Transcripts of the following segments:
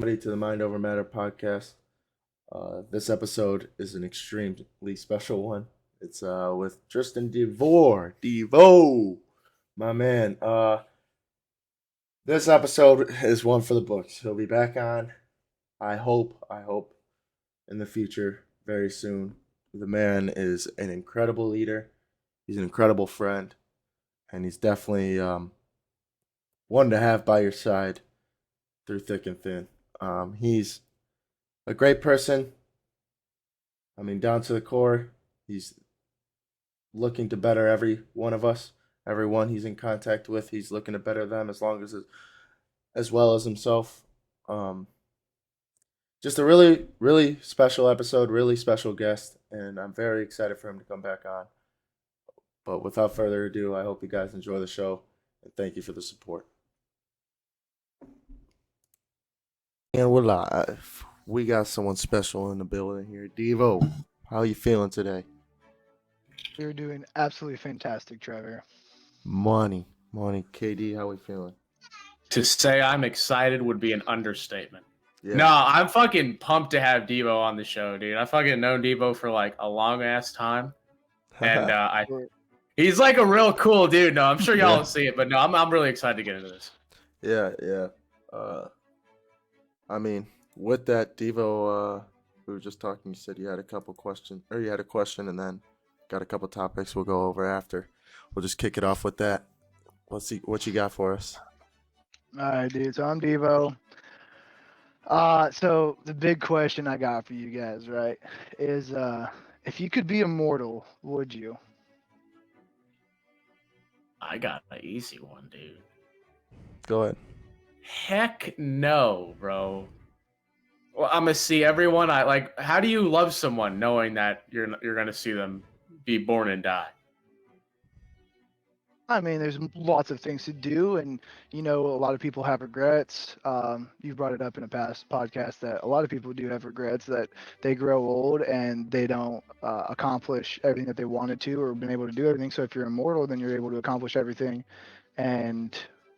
To the Mind Over Matter podcast. This episode is an extremely special one. It's with Tristen DEVOOO, my man. This episode is one for the books. He'll be back on. I hope, in the future, very soon. The man is an incredible leader. He's an incredible friend, and he's definitely one to have by your side through thick and thin. He's a great person. I mean, down to the core, he's looking to better every one of us, everyone he's in contact with. He's looking to better them as well as himself. Um, just a really, really special episode, really special guest, and I'm very excited for him to come back on. But without further ado, I hope you guys enjoy the show, and thank you for the support. And we're live. We got someone special in the building here. Devo, how are you feeling today? You're doing absolutely fantastic, Trevor. Morning. KD, how we feeling? To say I'm excited would be an understatement. Yeah. No, I'm fucking pumped to have Devo on the show, dude. I fucking known Devo for like a long ass time, and he's like a real cool dude. No, I'm sure y'all don't see it, but no, I'm really excited to get into this. Yeah. I mean, with that, Devo, we were just talking. You said you had a question, and then got a couple topics we'll go over after. We'll just kick it off with that. Let's see what you got for us. All right, dude. So I'm Devo. So the big question I got for you guys, right, is if you could be immortal, would you? I got an easy one, dude. Go ahead. Heck no, bro. Well, I'm gonna see everyone. I like. How do you love someone knowing that you're gonna see them be born and die? I mean, there's lots of things to do, and a lot of people have regrets. You brought it up in a past podcast that a lot of people do have regrets that they grow old and they don't accomplish everything that they wanted to or been able to do everything. So if you're immortal, then you're able to accomplish everything and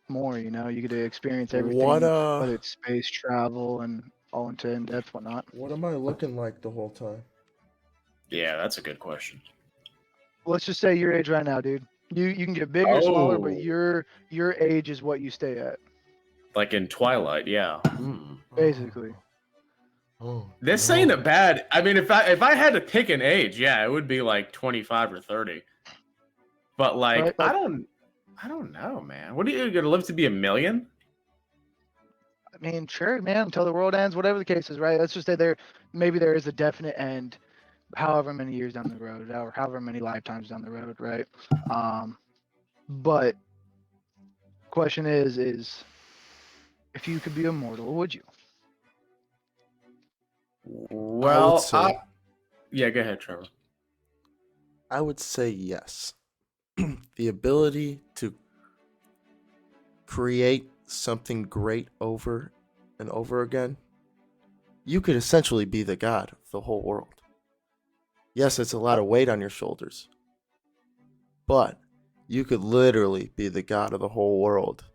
more. You get to experience everything, whether it's space travel and all into in-depth, whatnot. What am I looking like the whole time? Yeah, that's a good question. Let's just say your age right now, dude. You can get bigger or smaller, but your age is what you stay at. Like in Twilight, yeah. Basically. This ain't a bad. I mean, if I had to pick an age, yeah, it would be like 25 or 30. But like, I don't know, man. What are you gonna live to be 1,000,000? I mean, sure, man. Until the world ends, whatever the case is, right? Let's just say maybe there is a definite end. However many years down the road, or however many lifetimes down the road, right? But question is if you could be immortal, would you? Well, yeah, go ahead, Trevor. I would say yes. The ability to create something great over and over again, you could essentially be the god of the whole world. Yes, it's a lot of weight on your shoulders, but you could literally be the god of the whole world,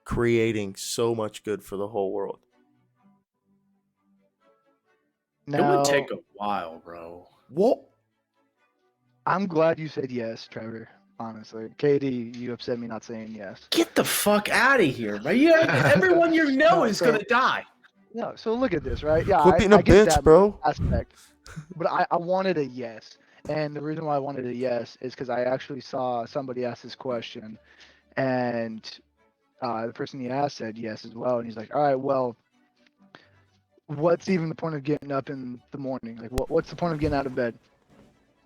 creating so much good for the whole world. Now, it would take a while, bro. What? I'm glad you said yes, Trevor. Honestly, Katie, you upset me not saying yes. Get the fuck out of here, man! Yeah, everyone you know is gonna die. No, so look at this, right? Yeah, quit being a bitch, that bro. Aspect. But I wanted a yes. And the reason why I wanted a yes is because I actually saw somebody ask this question. And the person he asked said yes as well. And he's like, all right, well, what's even the point of getting up in the morning? Like, what's the point of getting out of bed?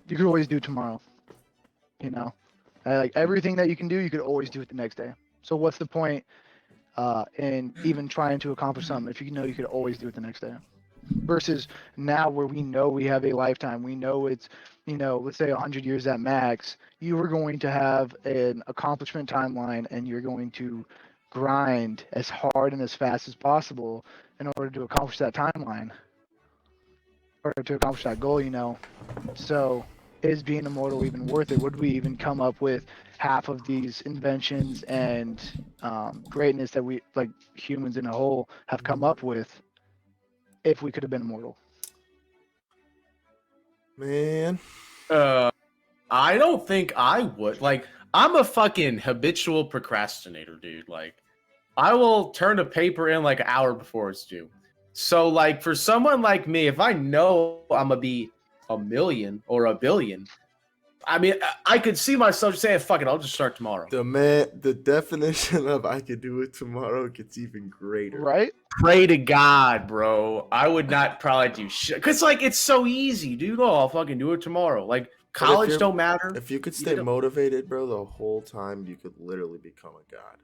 You could always do tomorrow. Like everything that you can do, you could always do it the next day. So what's the point in even trying to accomplish something if you know you could always do it the next day? Versus now where we know we have a lifetime, we know it's, let's say 100 years at max, you are going to have an accomplishment timeline and you're going to grind as hard and as fast as possible in order to accomplish that timeline or to accomplish that goal, So is being immortal even worth it? Would we even come up with half of these inventions and greatness that we, like humans in a whole, have come up with if we could have been immortal? Man. I don't think I would. Like, I'm a fucking habitual procrastinator, dude. Like, I will turn a paper in like an hour before it's due. So, like, for someone like me, if I know I'm gonna be a million or a billion, I mean, I could see myself saying, "Fuck it, I'll just start tomorrow." The definition of I could do it tomorrow gets even greater. Right? Pray to God, bro. I would not probably do shit. Cause like it's so easy, dude. Oh, I'll fucking do it tomorrow. Like college don't matter. If you could stay motivated, bro, the whole time, you could literally become a god.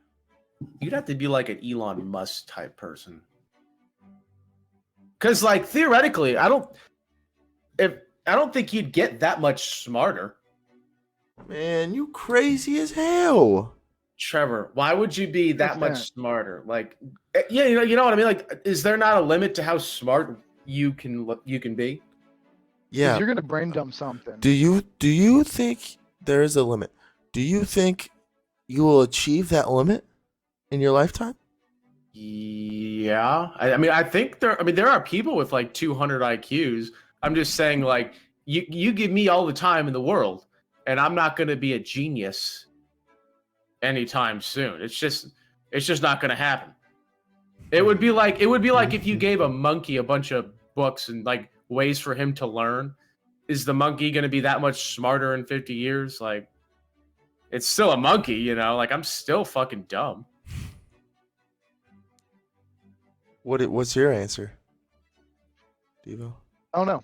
You'd have to be like an Elon Musk type person. Cause like theoretically, I don't think you'd get that much smarter. Man, you crazy as hell. Trevor, why would you be that much smarter? Like, yeah, you know what I mean. Like, is there not a limit to how smart you can be? Yeah, you're gonna brain dump something. Do you think there is a limit? Do you think you will achieve that limit in your lifetime? Yeah, I mean, I think there are people with like 200 IQs. I'm just saying, like, you give me all the time in the world, and I'm not going to be a genius anytime soon. It's just not going to happen. It would be like if you gave a monkey a bunch of books and like ways for him to learn. Is the monkey going to be that much smarter in 50 years? Like, it's still a monkey, you know? Like, I'm still fucking dumb. What's your answer, Devo? I don't know.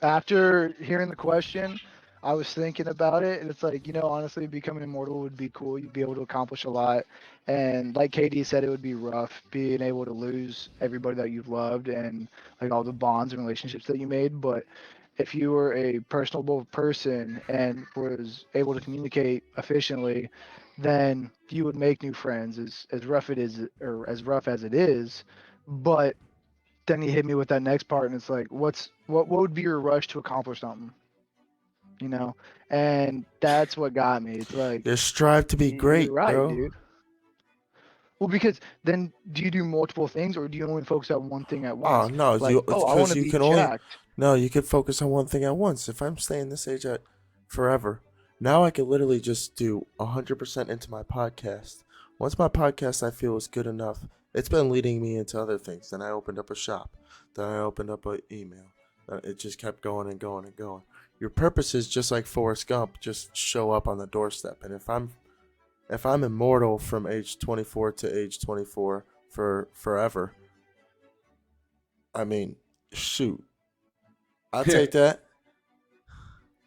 After hearing the question, I was thinking about it, and it's like, honestly, becoming immortal would be cool. You'd be able to accomplish a lot. And like KD said, it would be rough being able to lose everybody that you've loved and like all the bonds and relationships that you made. But if you were a personable person and was able to communicate efficiently, then you would make new friends, as rough as it is. But then he hit me with that next part, and it's like, what would be your rush to accomplish something? And that's what got me. It's like, just strive to be great, you're right, bro. dude. Well, because then do you do multiple things, or do you only focus on one thing at once? Oh no, like, I want to be jacked. No, you can focus on one thing at once. If I'm staying this age at forever, now I can literally just do 100% into my podcast. Once my podcast I feel is good enough, it's been leading me into other things. Then I opened up a shop. Then I opened up an email. It just kept going and going and going. Your purpose is just like Forrest Gump, just show up on the doorstep. And if I'm immortal from age 24 to age 24 for forever, I mean, shoot, I'll take that.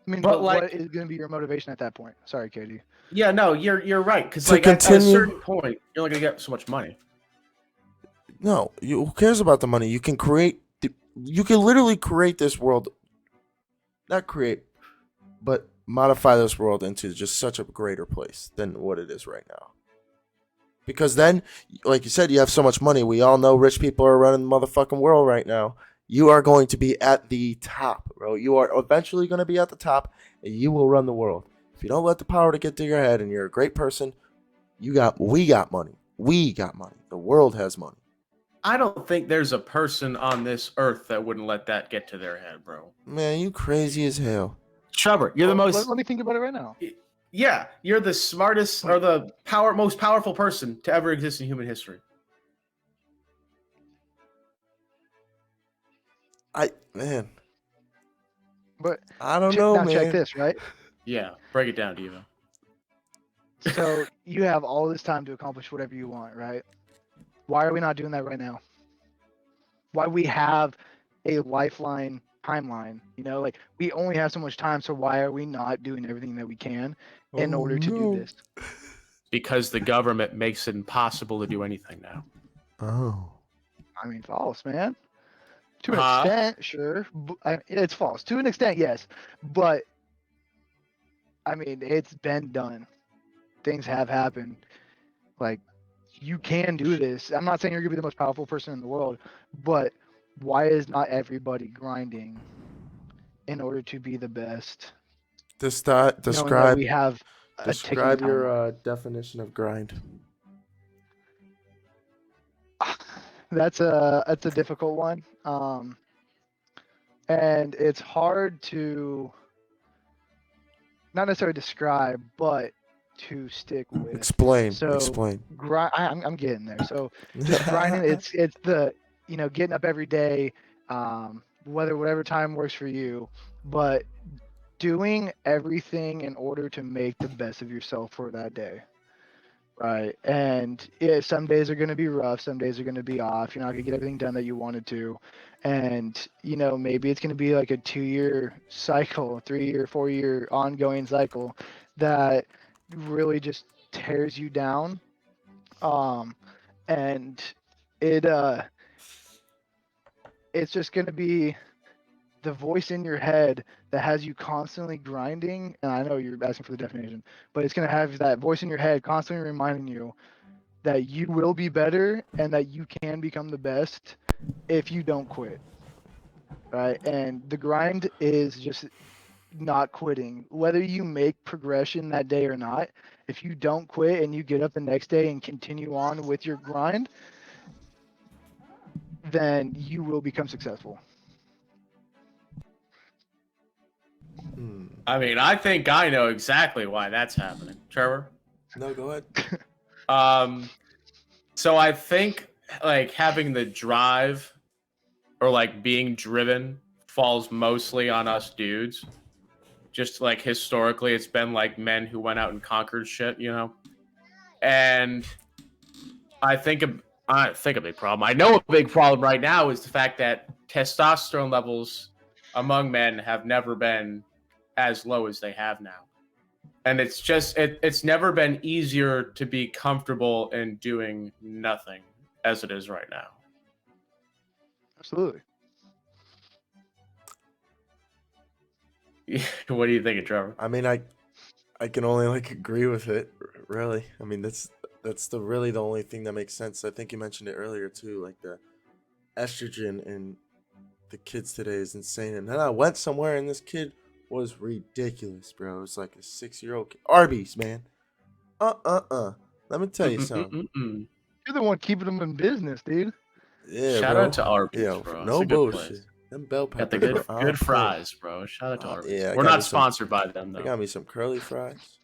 I mean, but like, what is going to be your motivation at that point? Sorry, Katie. Yeah, no, you're right. Because like at a certain point, you're only going to get so much money. No, who cares about the money? You can literally create this world. Not create, but modify this world into just such a greater place than what it is right now. Because then, like you said, you have so much money. We all know rich people are running the motherfucking world right now. You are going to be at the top, bro. You are eventually going to be at the top, and you will run the world. If you don't let the power to get to your head and you're a great person, we got money. We got money. The world has money. I don't think there's a person on this earth that wouldn't let that get to their head, bro. Man, you crazy as hell. Trevor, you're the most... Let me think about it right now. Yeah, you're the smartest or the most powerful person to ever exist in human history. But I don't know, now man. Check this, right? Yeah, break it down, Diva. So you have all this time to accomplish whatever you want, right? Why are we not doing that right now? Why we have a lifeline timeline? Like we only have so much time, so why are we not doing everything that we can in order to do this? Because the government makes it impossible to do anything now. Oh. I mean, false, man. To an extent, sure. It's false. To an extent, yes. But, I mean, it's been done. Things have happened. Like, you can do this. I'm not saying you're going to be the most powerful person in the world, but why is not everybody grinding in order to be the best? Describe we have your definition of grind. That's a difficult one. and it's hard to not necessarily describe, but to stick with. Explain. So Explain. I'm getting there. So just grinding. It's the getting up every day, whatever time works for you, but doing everything in order to make the best of yourself for that day. Right. And some days are going to be rough. Some days are going to be off. You're not going to get everything done that you wanted to. And, maybe it's going to be like a 2-year cycle, 3-year, 4-year ongoing cycle that really just tears you down. And it's just going to be the voice in your head that has you constantly grinding. And I know you're asking for the definition, but it's going to have that voice in your head constantly reminding you that you will be better and that you can become the best if you don't quit. Right. And the grind is just not quitting. Whether you make progression that day or not, if you don't quit and you get up the next day and continue on with your grind, then you will become successful. I mean, I think I know exactly why that's happening. Trevor? No, go ahead. So I think like having the drive or like being driven falls mostly on us dudes. Just like historically, it's been like men who went out and conquered shit, And I think a big problem. I know a big problem right now is the fact that testosterone levels among men have never been as low as they have now. And it's just it's never been easier to be comfortable in doing nothing as it is right now. Absolutely. What do you think, Trevor? I mean, I can only agree with it, really. I mean, that's really the only thing that makes sense. I think you mentioned it earlier too, like the estrogen in the kids today is insane. And then I went somewhere and this kid was ridiculous, bro. It was like a 6-year-old kid. Arby's, man. Let me tell you something. You're the one keeping them in business, dude. Yeah, Shout bro. out to Arby's, yeah, bro. No bullshit. Place. Them bell Got the peppers. good fries, bro. Shout out to Arby's. Yeah, we're not sponsored by them, though. They got me some curly fries.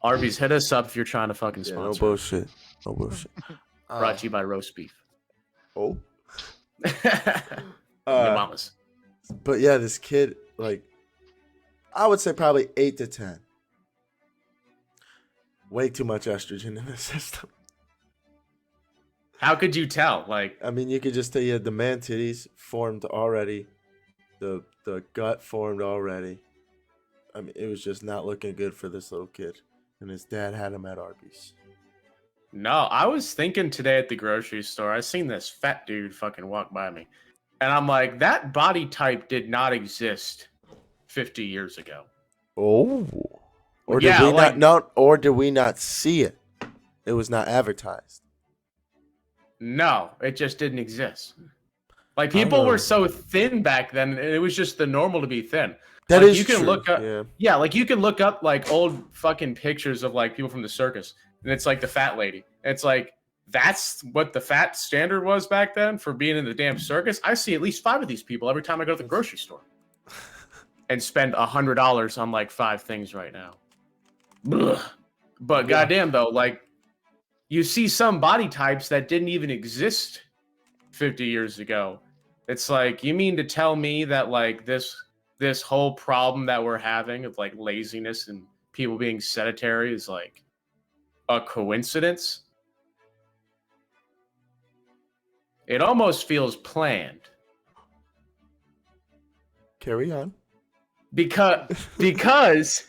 Arby's, hit us up if you're trying to fucking sponsor. No bullshit. No bullshit. Brought to you by roast beef. Oh. Your mamas. But yeah, this kid, like, I would say probably 8 to 10. Way too much estrogen in the system. How could you tell? Like, I mean, you could just tell the man titties formed already, the gut formed already. I mean, it was just not looking good for this little kid, and his dad had him at Arby's. No, I was thinking today at the grocery store, I seen this fat dude fucking walk by me, and I'm like, that body type did not exist 50 years ago. Oh, or did we not see it? It was not advertised. No, it just didn't exist. Like, people were so thin back then, it was just the normal to be thin. That like, is you can true. Look up, yeah, like you can look up like old fucking pictures of like people from the circus, and it's like the fat lady. And it's like, that's what the fat standard was back then for being in the damn circus. I see at least 5 of these people every time I go to the grocery store, and spend $100 on like 5 things right now. Ugh. But goddamn though, like, you see some body types that didn't even exist 50 years ago. It's like, you mean to tell me that like this whole problem that we're having of like laziness and people being sedentary is like a coincidence? It almost feels planned. Carry on. Because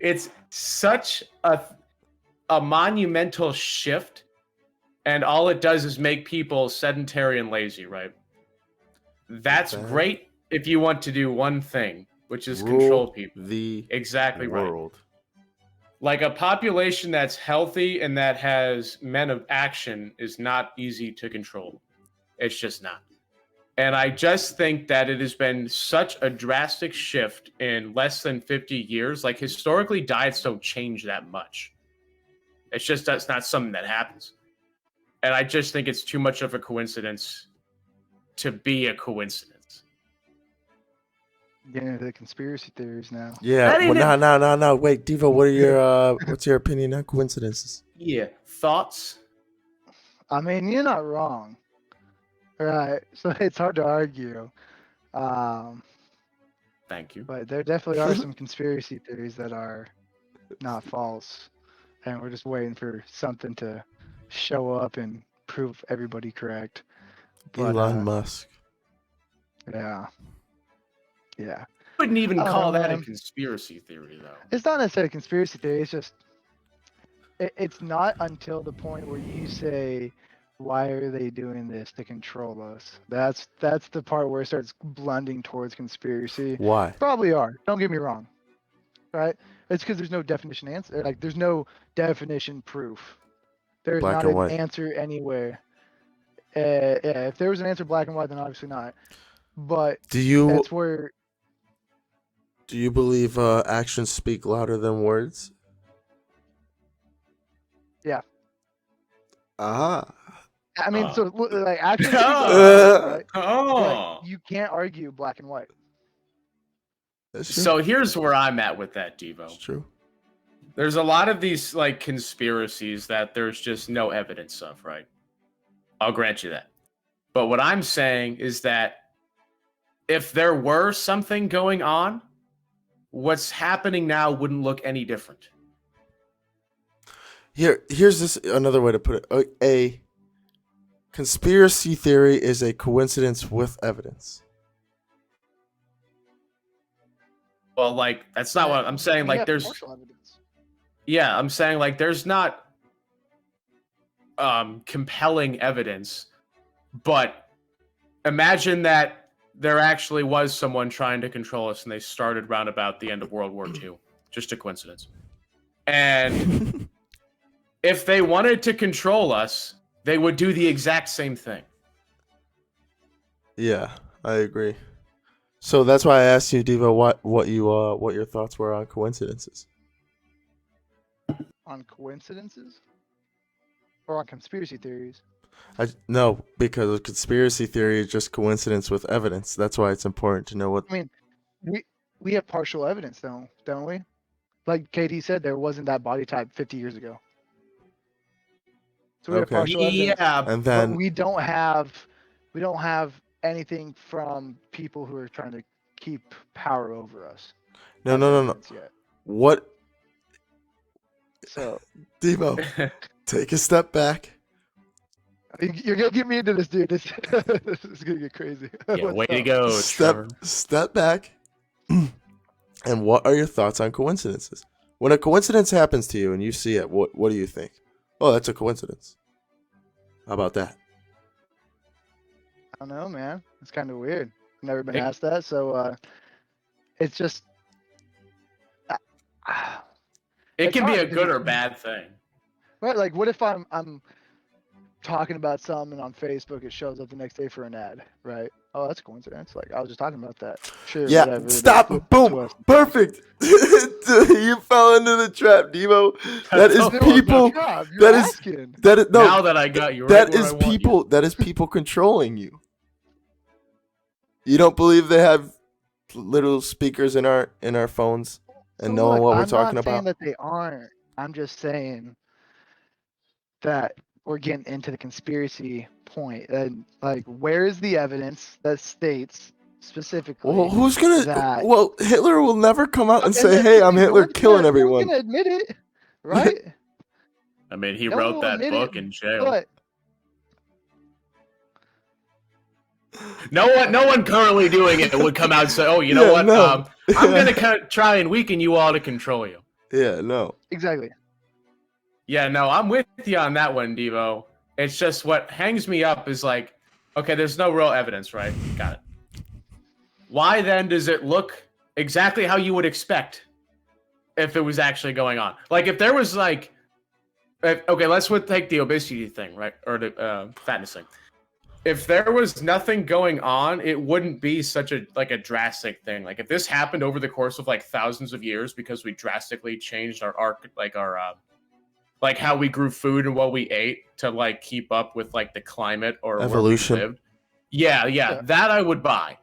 it's such a monumental shift, and all it does is make people sedentary and lazy, right? That's great if you want to do one thing, which is control people. Exactly world. Right. Like, a population that's healthy and that has men of action is not easy to control. It's just not. And I just think that it has been such a drastic shift in less than 50 years. Like, historically, diets don't change that much. It's just, that's not something that happens. And I just think it's too much of a coincidence to be a coincidence. Getting into the conspiracy theories now. Yeah. That ain't Well, no. Wait, Devo, what are your what's your opinion on coincidences? Yeah. Thoughts? I mean, you're not wrong, right? So it's hard to argue. Thank you. But there definitely are some conspiracy theories that are not false, and we're just waiting for something to show up and prove everybody correct. But, Elon Musk. Yeah. I wouldn't even I don't call know, that a man. conspiracy theory, though. It's not necessarily a conspiracy theory. It's just it's not until the point where you say, "Why are they doing this to control us?" That's the part where it starts blending towards conspiracy. Why? Probably are. Don't get me wrong. Right? It's because there's no definition answer. Like there's no definition proof. There's Black not and an white. answer anywhere. Yeah, if there was an answer black and white, then obviously not. But that's where. Do you believe actions speak louder than words? Yeah. Ah. I mean, so like actions. Right? Oh. But you can't argue black and white. That's true. So here's where I'm at with that, Devo. That's true. There's a lot of these like conspiracies that there's just no evidence of, right? I'll grant you that. But what I'm saying is that if there were something going on, what's happening now wouldn't look any different. Here's this another way to put it. A conspiracy theory is a coincidence with evidence. Well, like that's not what I'm saying. Like there's evidence. Yeah, I'm saying like there's not compelling evidence, but imagine that there actually was someone trying to control us and they started round about the end of World War II. Just a coincidence. And if they wanted to control us, they would do the exact same thing. Yeah, I agree. So that's why I asked you, Devo, what your thoughts were on coincidences. On coincidences? Or on conspiracy theories? No, because a conspiracy theory is just coincidence with evidence. That's why it's important to know what. I mean, we have partial evidence, though, don't we? Like KD said, there wasn't that body type 50 years ago. So we have partial evidence. Yeah, and then but we don't have anything from people who are trying to keep power over us. No. Yet. What? So, Devo, take a step back. You're gonna get me into this, dude. This is gonna get crazy. Yeah, way to go, Trevor. Step back. And what are your thoughts on coincidences? When a coincidence happens to you and you see it, what do you think? Oh, that's a coincidence. How about that? I don't know, man. It's kind of weird. Never been asked that, so it's just. It It's can be hard a good because- or bad thing. Right, like what if I'm talking about something on Facebook, it shows up the next day for an ad, right? Oh, that's a coincidence. Like I was just talking about that. Sure. Yeah, whatever. stop. Boom. Perfect. You fell into the trap, Devo. That is people. That is no. Now that I got you, right that where is I want people. you. That is people controlling you. You don't believe they have little speakers in our phones and knowing what we're talking about? I'm not saying that they aren't. I'm just saying that we're getting into the conspiracy point. And like, where is the evidence that states specifically? Well, who's gonna? that- Well, Hitler will never come out and And say, that's "Hey, the I'm thing, Hitler, no one's killing gonna- everyone." No one's gonna admit it, right? I mean, he No wrote one that admit book it, in jail. But No one currently doing it would come out and say, "Oh, you know Yeah, what? no. I'm gonna try and weaken you all to control you." Yeah, no. exactly. Yeah, no, I'm with you on that one, Devo. It's just what hangs me up is like, okay, there's no real evidence, right? Got it. Why then does it look exactly how you would expect if it was actually going on? Like if there was like, okay, let's take the obesity thing, right? Or the fatness thing. If there was nothing going on, it wouldn't be such a drastic thing. Like if this happened over the course of like thousands of years because we drastically changed our like how we grew food and what we ate to like keep up with like the climate or Evolution. where we lived. Yeah, that I would buy.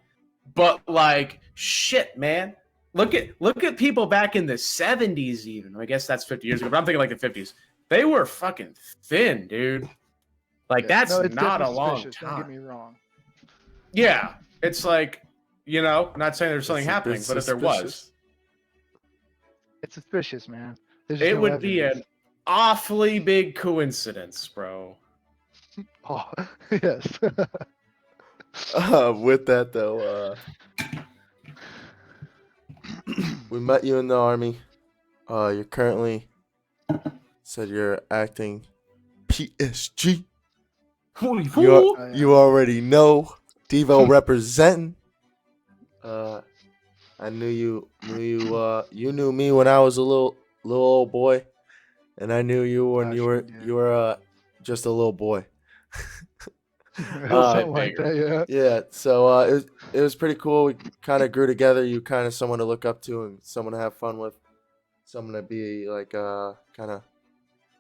But like, shit, man. Look at people back in the 70s even. I guess that's 50 years ago, but I'm thinking like the 50s. They were fucking thin, dude. Like, that's No, it's not a definitely long suspicious. Don't get time. me wrong. Yeah. It's like, not saying there's something happening, but if there was, it's suspicious, man. There's just it no would be evidence. an awfully big coincidence, bro. Oh, yes. With that though, we met you in the army. You're currently said you're acting PSG. Holy fool! You already know Devo representing. I knew you knew me when I was a little old boy, and I knew you when you were just a little boy. Something like that, yeah. Yeah, so it was pretty cool. We kind of grew together. You kind of someone to look up to and someone to have fun with, someone to be like kind of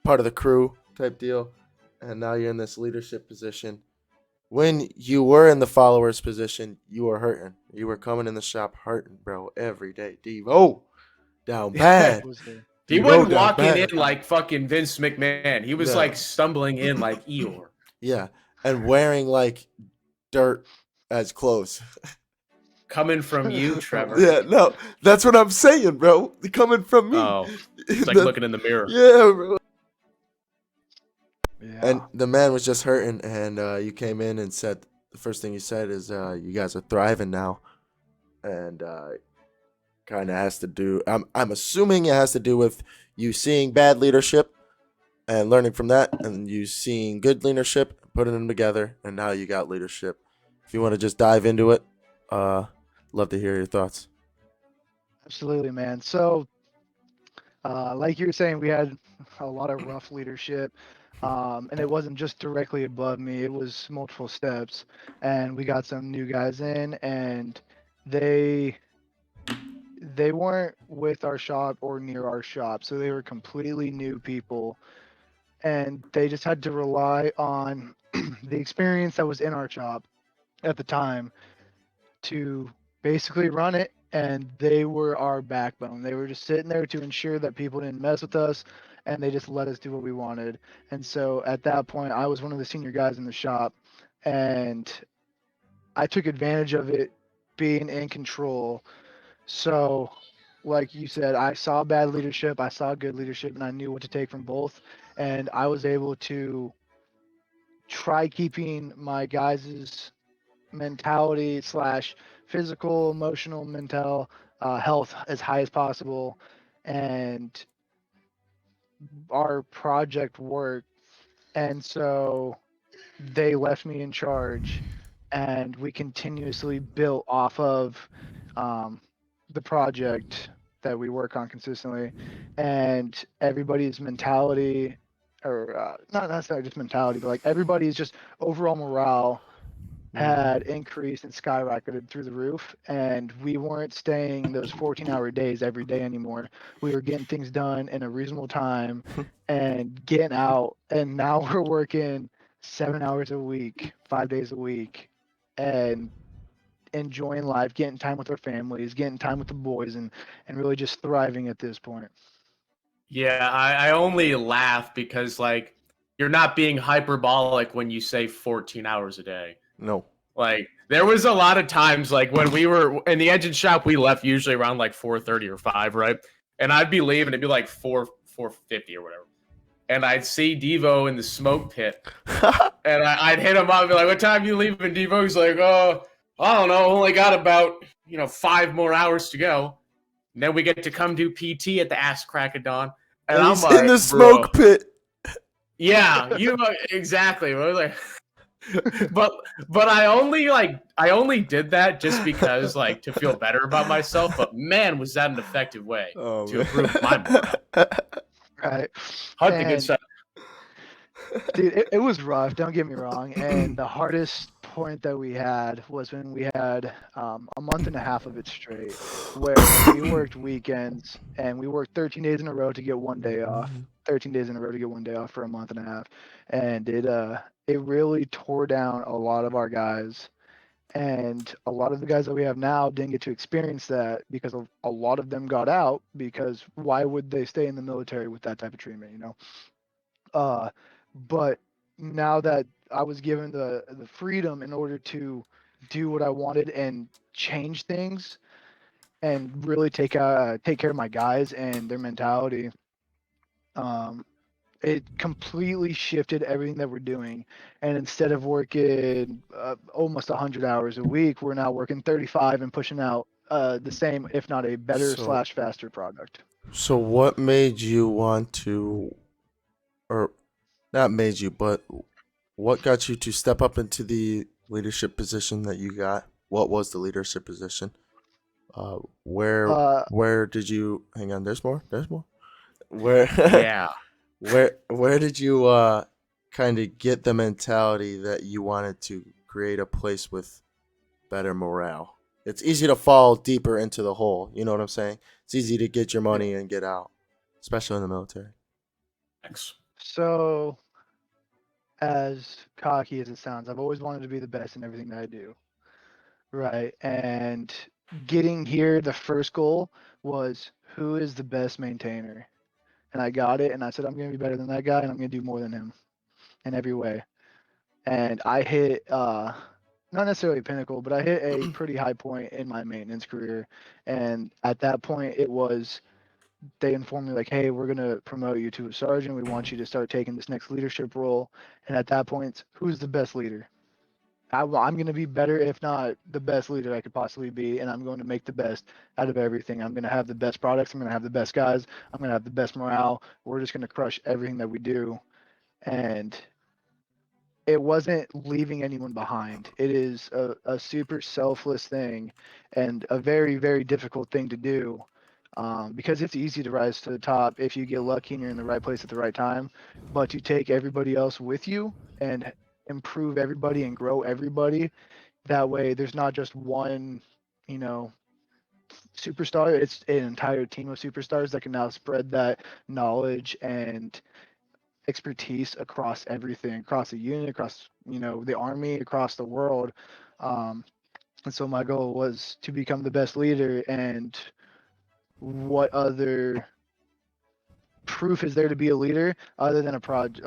part of the crew type deal. And now you're in this leadership position. When you were in the followers position, you were hurting. You were coming in the shop hurting, bro, every day. DEVOOO down bad. He wasn't walking in like fucking Vince McMahon. He was like stumbling in like Eeyore. Yeah, and wearing like dirt as clothes. Coming from you, Trevor. Yeah, no, that's what I'm saying, bro. Coming from me. Oh, it's like looking in the mirror. Yeah, bro. Yeah. And the man was just hurting, and you came in and said the first thing you said is you guys are thriving now, and kind of has to do. I'm assuming it has to do with you seeing bad leadership and learning from that, and you seeing good leadership, putting them together, and now you got leadership. If you want to just dive into it, love to hear your thoughts. Absolutely, man. So, like you were saying, we had a lot of rough leadership. And it wasn't just directly above me, it was multiple steps. And we got some new guys in, and they weren't with our shop or near our shop, so they were completely new people, and they just had to rely on the experience that was in our shop at the time to basically run it. And they were our backbone. They were just sitting there to ensure that people didn't mess with us, and they just let us do what we wanted. And so at that point, I was one of the senior guys in the shop, and I took advantage of it being in control. So, like you said, I saw bad leadership, I saw good leadership, and I knew what to take from both. And I was able to try keeping my guys' mentality slash physical, emotional, mental health as high as possible, and our project worked. And so they left me in charge, and we continuously built off of the project that we work on consistently, and everybody's mentality, or not necessarily just mentality, but like everybody's just overall morale had increased and skyrocketed through the roof, and we weren't staying those 14-hour days every day anymore. We were getting things done in a reasonable time and getting out, and now we're working 7 hours a week, 5 days a week, and enjoying life, getting time with our families, getting time with the boys, and really just thriving at this point. Yeah, I only laugh because like you're not being hyperbolic when you say 14 hours a day. No. Like there was a lot of times like when we were in the engine shop, we left usually around like 4:30 or 5, right? And I'd be leaving, it'd be like 4:50 or whatever. And I'd see Devo in the smoke pit. And I'd hit him up and be like, "What time you leaving, Devo?" He's like, "Oh, I don't know, only got about 5 more hours to go." And then we get to come do PT at the ass crack of dawn. And I'm he's like, in the smoke pit. Yeah, exactly. Like, but I only did that just because like to feel better about myself. But man, was that an effective way to improve my morale. Right. Hunt the good stuff. Dude, it was rough, don't get me wrong. And the hardest point that we had was when we had a month and a half of it straight, where we worked weekends, and we worked 13 days in a row to get 1 day off. 13 days in a row to get 1 day off for a month and a half. And it really tore down a lot of our guys. And a lot of the guys that we have now didn't get to experience that because a lot of them got out, because why would they stay in the military with that type of treatment, you know? But now that I was given the freedom in order to do what I wanted and change things and really take care of my guys and their mentality, um, it completely shifted everything that we're doing. And instead of working almost 100 hours a week, we're now working 35 and pushing out the same, if not a better So, slash faster product. so what made you want to, or not made you, but what got you to step up into the leadership position that you got? What was the leadership position? Where Uh, where did you hang on? There's more. There's more. Where Yeah. where did you kind of get the mentality that you wanted to create a place with better morale? It's easy to fall deeper into the hole. You know what I'm saying? It's easy to get your yeah. money and get out, especially in the military. Thanks. So, as cocky as it sounds, I've always wanted to be the best in everything that I do. Right. And getting here, the first goal was, who is the best maintainer? And I got it. And I said, I'm going to be better than that guy, and I'm going to do more than him in every way. And I hit, not necessarily a pinnacle, but I hit a pretty high point in my maintenance career. And at that point, it was, they informed me, like, hey, we're going to promote you to a sergeant. We want you to start taking this next leadership role. And at that point, who's the best leader? I'm going to be better, if not the best leader I could possibly be, and I'm going to make the best out of everything. I'm going to have the best products. I'm going to have the best guys. I'm going to have the best morale. We're just going to crush everything that we do. And it wasn't leaving anyone behind. It is a super selfless thing and a very, very difficult thing to do, because it's easy to rise to the top if you get lucky and you're in the right place at the right time. But to take everybody else with you and improve everybody and grow everybody, that way there's not just one, you know, superstar. It's an entire team of superstars that can now spread that knowledge and expertise across everything, across the unit, across, the army, across the world. Um, and so my goal was to become the best leader. And what other proof is there to be a leader other than a product?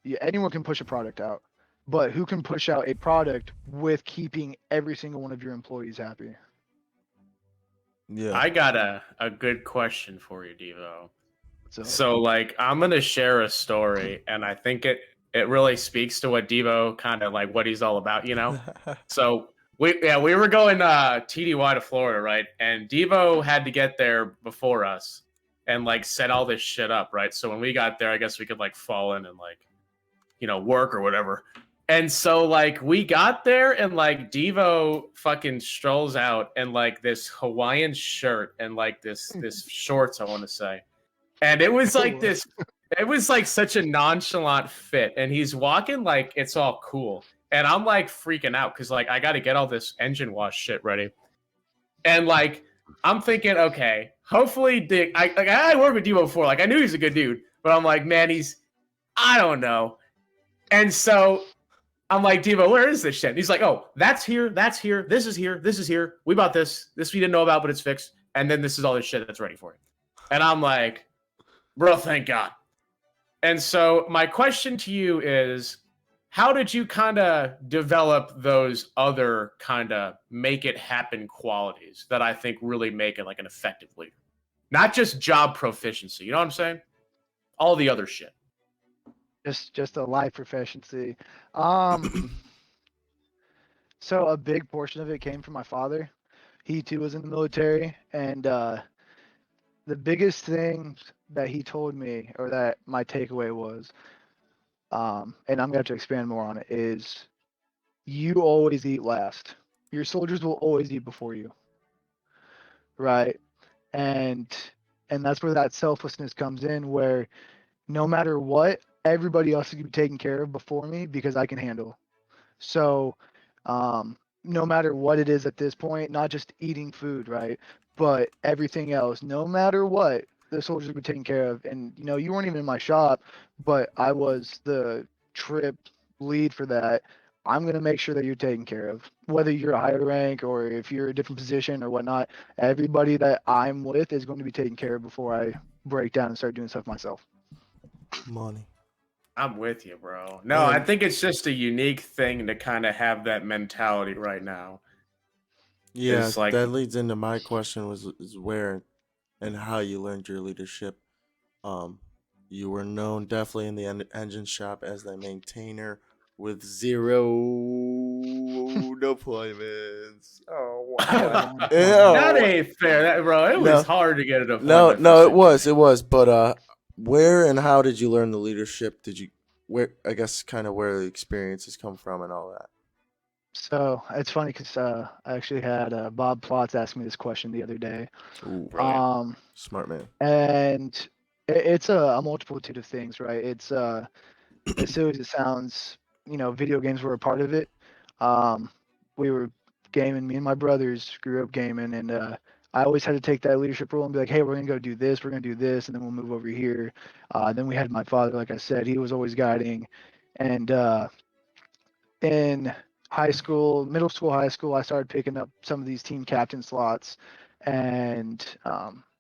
Yeah, anyone can push a product out, but who can push out a product with keeping every single one of your employees happy? Yeah. I got a good question for you, Devo. So So like I'm gonna share a story, and I think it really speaks to what Devo kind of like what he's all about, you know? So we were going TDY to Florida, right? And Devo had to get there before us and like set all this shit up, right? So when we got there, I guess we could like fall in and like, work or whatever. And so like we got there and like Devo fucking strolls out in like this Hawaiian shirt and like this shorts, I want to say. And it was like this, it was like such a nonchalant fit. And he's walking like it's all cool. And I'm like freaking out because like I got to get all this engine wash shit ready. And like I'm thinking, okay, hopefully I worked with Devo before. Like I knew he's a good dude, but I'm like, man, I don't know. And so I'm like, Devo, where is this shit? And he's like, oh, that's here, this is here, this is here. We bought this we didn't know about, but it's fixed. And then this is all this shit that's ready for you. And I'm like, bro, thank God. And so my question to you is, how did you kind of develop those other kind of make it happen qualities that I think really make it like an effective leader? Not just job proficiency, you know what I'm saying? All the other shit. just a life proficiency. Um, so a big portion of it came from my father. He too was in the military, and the biggest thing that he told me, or that my takeaway was, and I'm gonna have to expand more on it, is you always eat last. Your soldiers will always eat before you, right? And that's where that selflessness comes in, where no matter what, everybody else is gonna be taken care of before me because I can handle. So, no matter what it is at this point, not just eating food, right? But everything else, no matter what, the soldiers were taken care of. And, you weren't even in my shop, but I was the trip lead for that. I'm going to make sure that you're taken care of, whether you're a higher rank or if you're a different position or whatnot. Everybody that I'm with is going to be taken care of before I break down and start doing stuff myself. Money. I'm with you, bro. No, I think it's just a unique thing to kind of have that mentality right now. Yeah, Like, that leads into my question is where and how you learned your leadership. You were known definitely in the engine shop as the maintainer with 0 deployments. Oh wow! that ain't fair, bro. It was hard to get a deployment. No, it was. But where and how did you learn the leadership? Did you where? I guess kind of where the experiences come from and all that. So it's funny because I actually had Bob Plotz ask me this question the other day. Ooh, smart man. And it's a multitude of things, right? It's as silly as it sounds, video games were a part of it. We were gaming. Me and my brothers grew up gaming, and I always had to take that leadership role and be like, "Hey, we're gonna go do this. We're gonna do this, and then we'll move over here." Then we had my father, like I said, he was always guiding, and in high school, middle school, high school, I started picking up some of these team captain slots, and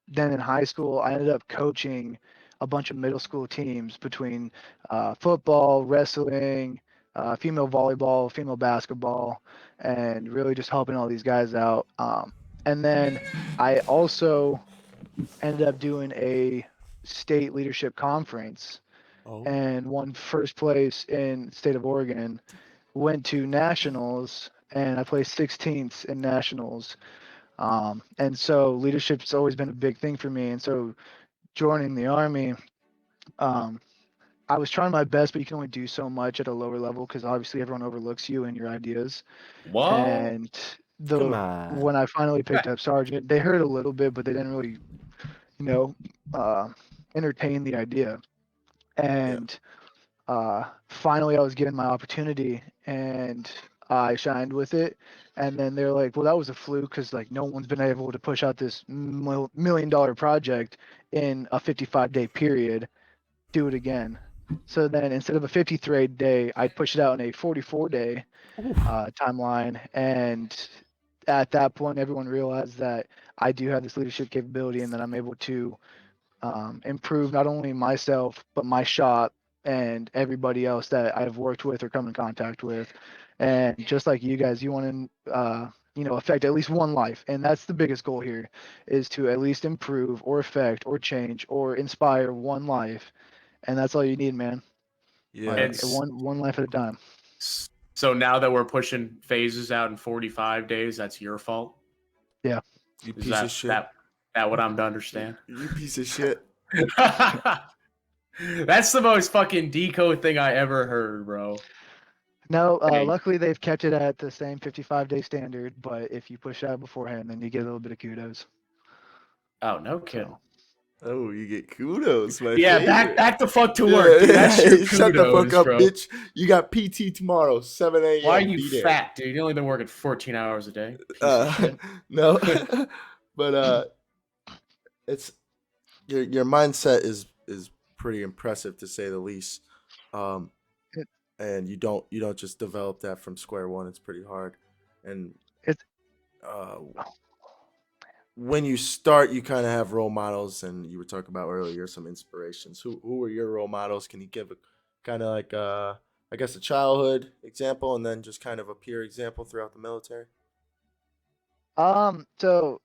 then in high school, I ended up coaching a bunch of middle school teams between football, wrestling, female volleyball, female basketball, and really just helping all these guys out. And then I also ended up doing a state leadership conference and won first place in the state of Oregon. Went to nationals and I placed 16th in nationals. And so leadership's always been a big thing for me. And so joining the Army, I was trying my best, but you can only do so much at a lower level because obviously everyone overlooks you and your ideas. Whoa. And when I finally picked up sergeant, they heard a little bit, but they didn't really, entertain the idea. And finally I was given my opportunity and I shined with it. And then they're like, well, that was a fluke because like no one's been able to push out this $1 million project in a 55-day period. Do it again. So then instead of a 53-day, I pushed it out in a 44-day timeline. And at that point, everyone realized that I do have this leadership capability and that I'm able to improve not only myself, but my shop and everybody else that I've worked with or come in contact with. And just like you guys, you want to, affect at least one life. And that's the biggest goal here is to at least improve or affect or change or inspire one life. And that's all you need, man. Yeah. Like, one life at a time. So now that we're pushing phases out in 45 days, that's your fault? Yeah. You piece of shit. That what I'm to understand? You piece of shit. That's the most fucking decode thing I ever heard, bro. No, luckily they've kept it at the same 55-day standard, but if you push out beforehand, then you get a little bit of kudos. Oh, no kidding. Oh, you get kudos, my yeah, favorite. back the fuck to work, dude. That's your kudos, Shut the fuck up, bro. bitch. You got PT tomorrow, 7 a.m. Why are you fat, dude? You only been working 14 hours a day. No, but it's your mindset is pretty impressive to say the least. And you don't just develop that from square one. It's pretty hard, and it's when you start, you kind of have role models, and you were talking about earlier some inspirations. Who were your role models? Can you give a kind of like I guess a childhood example, and then just kind of a peer example throughout the military? So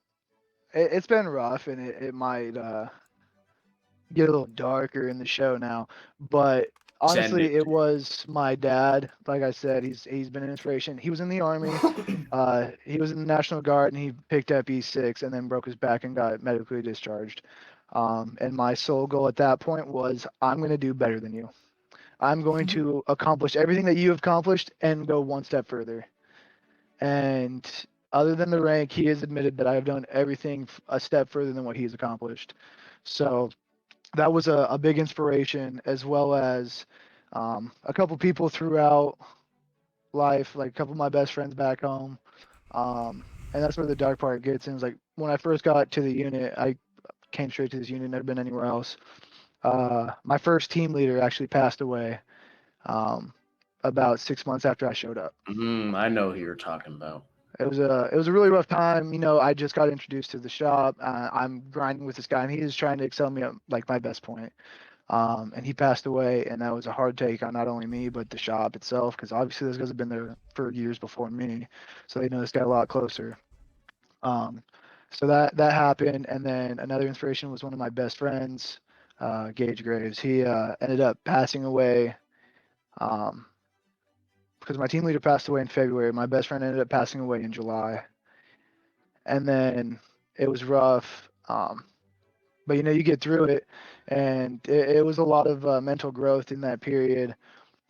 it's been rough, and it might get a little darker in the show now, but honestly, it was my dad. Like I said, he's been an inspiration. He was in the Army. He was in the National Guard, and he picked up E6 and then broke his back and got medically discharged. And my sole goal at that point was, I'm going to do better than you. I'm going to accomplish everything that you have accomplished and go one step further. And other than the rank, he has admitted that I have done everything a step further than what he's accomplished. So that was a big inspiration, as well as a couple people throughout life, like a couple of my best friends back home. And that's where the dark part gets in. It's like when I first got to the unit, I came straight to this unit, never been anywhere else. My first team leader actually passed away about 6 months after I showed up. I know who you're talking about. It was a really rough time. I just got introduced to the shop. I'm grinding with this guy, and he is trying to excel me at like my best point. And he passed away, and that was a hard take on not only me but the shop itself, because obviously those guys have been there for years before me, so they know this guy a lot closer. So that happened, and then another inspiration was one of my best friends, Gage Graves. He ended up passing away. Because my team leader passed away in February. My best friend ended up passing away in July. And then it was rough. But you get through it. And it was a lot of mental growth in that period.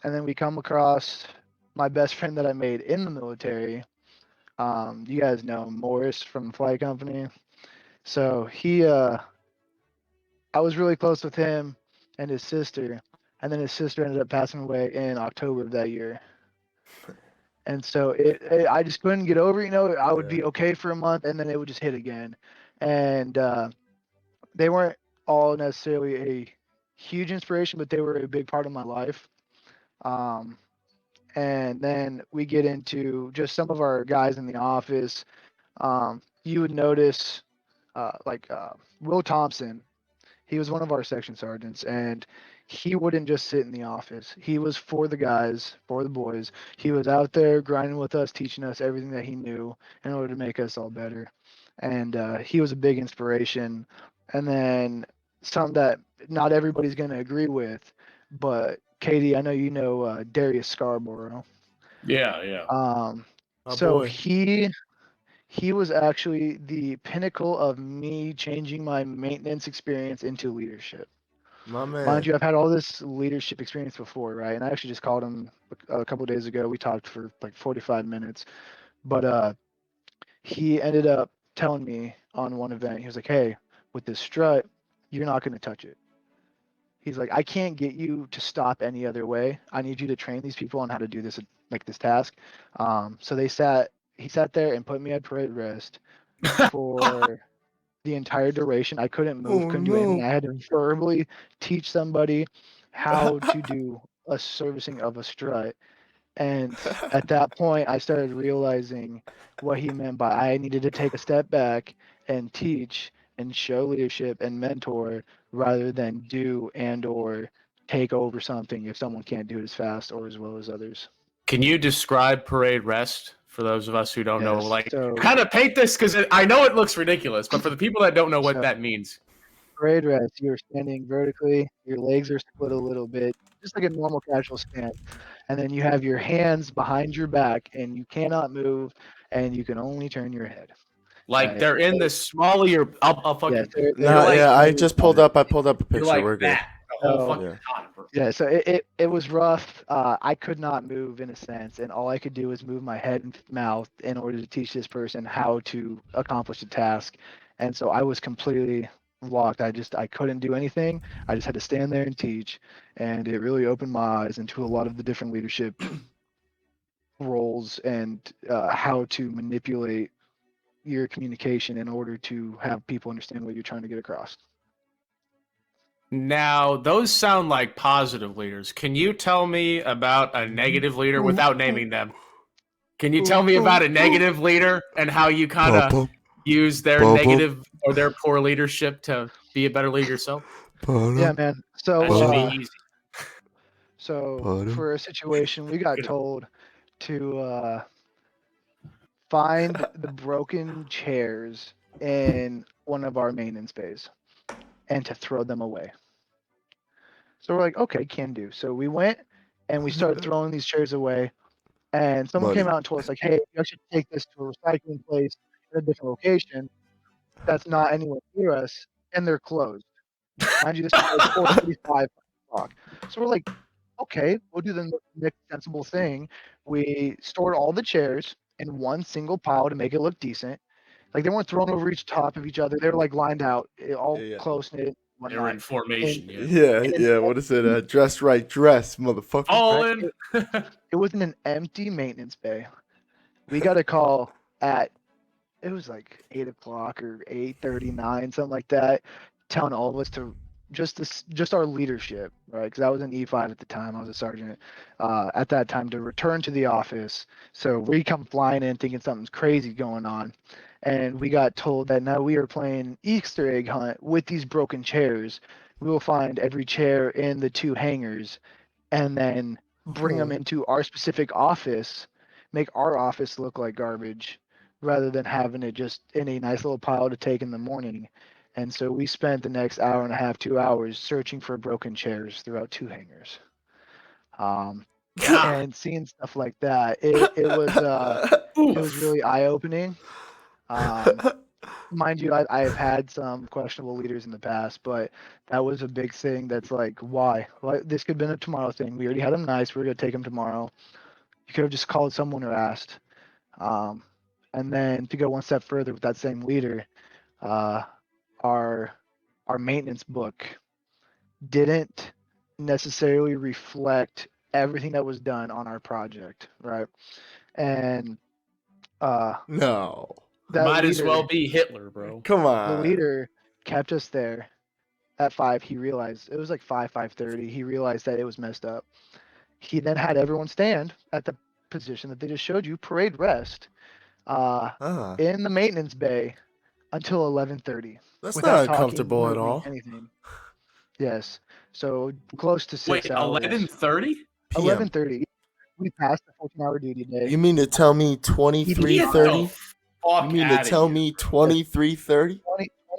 And then we come across my best friend that I made in the military. You guys know Morris from the flight company. So I was really close with him and his sister. And then his sister ended up passing away in October of that year. And so I just couldn't get over, I would be okay for a month and then it would just hit again. And they weren't all necessarily a huge inspiration, but they were a big part of my life. And then we get into just some of our guys in the office. You would notice Will Thompson. He was one of our section sergeants, and he wouldn't just sit in the office. He was for the guys, for the boys. He was out there grinding with us, teaching us everything that he knew in order to make us all better. And he was a big inspiration. And then some that not everybody's going to agree with, but Katie, I know you know Darius Scarborough. Yeah. So boy. he was actually the pinnacle of me changing my maintenance experience into leadership. My man. Mind you, I've had all this leadership experience before, right? And I actually just called him a couple of days ago. We talked for like 45 minutes. But he ended up telling me on one event, he was like, hey, with this strut, you're not going to touch it. He's like, I can't get you to stop any other way. I need you to train these people on how to do this, like this task. So he sat there and put me at parade rest for the entire duration. I couldn't move, couldn't do anything. I had to verbally teach somebody how to do a servicing of a strut. And at that point, I started realizing what he meant by I needed to take a step back and teach and show leadership and mentor rather than do and or take over something if someone can't do it as fast or as well as others. Can you describe parade rest for those of us who don't know? Yes, Like, so kind of paint this because I know it looks ridiculous, but for the people that don't know what So- that means, parade rest, you're standing vertically, your legs are split a little bit, just like a normal casual stand. And then you have your hands behind your back and you cannot move and you can only turn your head. like they're in the small of your. I'll fucking. Yes, Nah, like- yeah, I just pulled up. I pulled up a You're picture. like We're good. that the whole Oh, fucking yeah. time. Yeah, so it was rough. I could not move in a sense, and all I could do was move my head and mouth in order to teach this person how to accomplish the task. And so I was completely locked. I couldn't do anything. I just had to stand there and teach, and it really opened my eyes into a lot of the different leadership roles and how to manipulate your communication in order to have people understand what you're trying to get across. Now, those sound like positive leaders. Can you tell me about a negative leader without naming them? Can you tell me about a negative leader and how you kind of use their negative or their poor leadership to be a better leader yourself? Yeah, man. That should be easy. So for a situation, we got told to find the broken chairs in one of our maintenance bays and to throw them away. So we're like, okay, can do. So we went and we started throwing these chairs away. And someone came out and told us, like, hey, you actually take this to a recycling place in a different location that's not anywhere near us, and they're closed. Mind you, this is like 4:45 o'clock. So we're like, okay, we'll do the next sensible thing. We stored all the chairs in one single pile to make it look decent. Like they weren't thrown over each top of each other. They were like lined out, all close knit. They were in formation. Yeah. What is it? Dress right, dress, motherfucker. All in. It was in an empty maintenance bay. We got a call at it was like 8 o'clock or 8:39, something like that, telling all of us to just our leadership, right? Because I was an E5 at the time. I was a sergeant at that time to return to the office. So we come flying in thinking something's crazy going on, and we got told that now we are playing Easter egg hunt with these broken chairs. We will find every chair in the 2 hangars, and then bring them into our specific office, make our office look like garbage, rather than having it just in a nice little pile to take in the morning. And so we spent the next hour and a half, 2 hours searching for broken chairs throughout 2 hangars. God. And seeing stuff like that, it was really eye opening. Mind you, I've had some questionable leaders in the past, but that was a big thing. That's like, why? Like, this could have been a tomorrow thing. We already had them nice. We're gonna take them tomorrow. You could have just called someone or asked. And then to go one step further with that same leader, uh, our maintenance book didn't necessarily reflect everything that was done on our project, right? And No. that Might as well leader, be Hitler, bro. Come the on. leader kept us there. At 5, he realized it was like 5:30. He realized that it was messed up. He then had everyone stand at the position that they just showed you, parade rest, in the maintenance bay until 11:30 That's without not talking, uncomfortable at moving, all. anything. Yes, so close to 6 Wait, hours. 11:30? PM. 11:30. We passed the 14-hour duty day. You mean to tell me Get the 23:30? fuck You mean to outta tell here. me 23:30?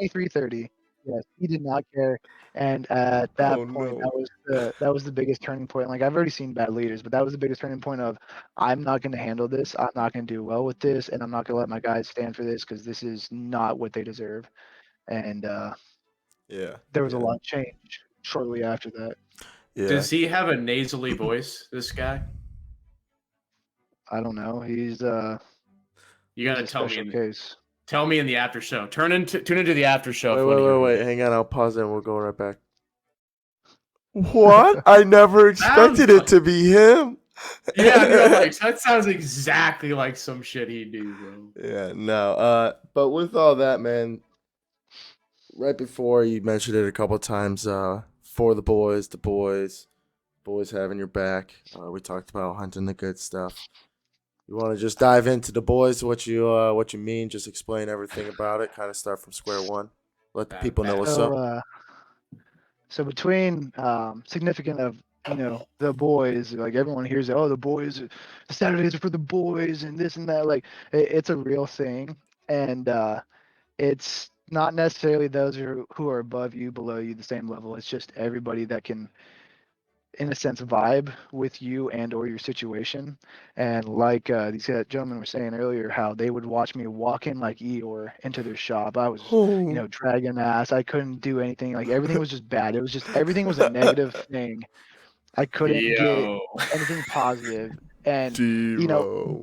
23:30. Yes, he did not care. And at that Oh, point, no. that was the biggest turning point. Like, I've already seen bad leaders, but that was the biggest turning point of, I'm not going to handle this. I'm not going to do well with this, and I'm not going to let my guys stand for this because this is not what they deserve. And Yeah. there was a yeah. lot of change shortly after that. Yeah. Does he have a nasally voice, this guy? I don't know. He's You gotta a tell me special in case. tell me in the after show. Tune into the after show. Wait, for when you hear wait. it. Hang on. I'll pause it and we'll go right back. What? I never expected it to be him. Yeah, no, like that sounds exactly like some shit he'd do, bro. Yeah, no. But with all that, man, right before you mentioned it a couple times, for the boys having your back. We talked about hunting the good stuff. You want to just dive into the boys, what you mean? Just explain everything about it. Kind of start from square one. Let the people know what's up. So between significant of the boys, like everyone hears, oh, the boys, Saturdays are for the boys, and this and that. Like it's a real thing, and it's not necessarily those who are above you, below you, the same level. It's just everybody that can, in a sense, vibe with you and or your situation. And like these gentlemen were saying earlier, how they would watch me walk in like Eeyore into their shop. I was dragging ass. I couldn't do anything. Like everything was just bad. It was just everything was a negative thing. I couldn't get anything positive. And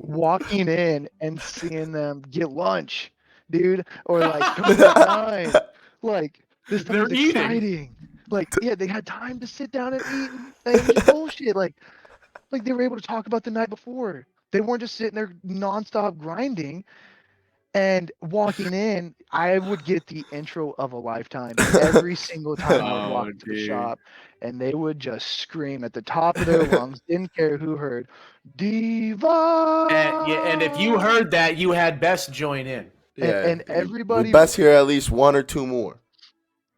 walking in and seeing them get lunch, dude, or like coming at 9, like this stuff was exciting. Like, yeah, they had time to sit down and eat, and it was just bullshit. Like they were able to talk about the night before. They weren't just sitting there nonstop grinding. And walking in, I would get the intro of a lifetime every single time I would walk into the shop, and they would just scream at the top of their lungs, didn't care who heard, DEVOOO! And if you heard that, you had best join in. And everybody we best hear at least 1 or 2 more.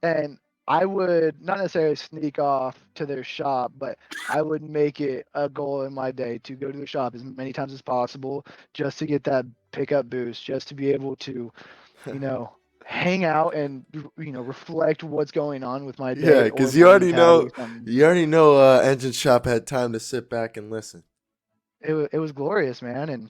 And I would not necessarily sneak off to their shop, but I would make it a goal in my day to go to the shop as many times as possible just to get that pickup boost, just to be able to, hang out and, reflect what's going on with my day. Yeah, because you already know Engine Shop had time to sit back and listen. It was glorious, man. And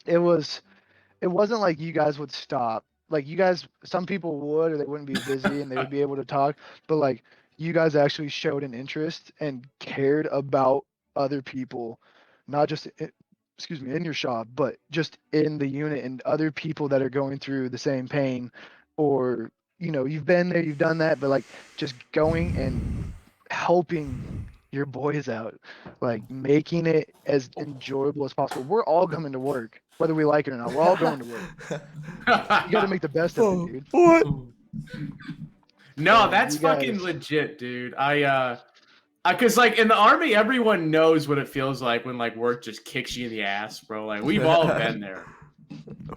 it wasn't like you guys would stop. Like you guys, some people would, or they wouldn't be busy and they would be able to talk. But like you guys actually showed an interest and cared about other people, not just in your shop, but just in the unit and other people that are going through the same pain, or you've been there, you've done that, but like just going and helping your boys out, like making it as enjoyable as possible. We're all coming to work, whether we like it or not. We're all going to work. You got to make the best of it, dude. What? No, So that's you guys- fucking legit, dude. Cause like in the army, everyone knows what it feels like when like work just kicks you in the ass, bro. Like we've all been there.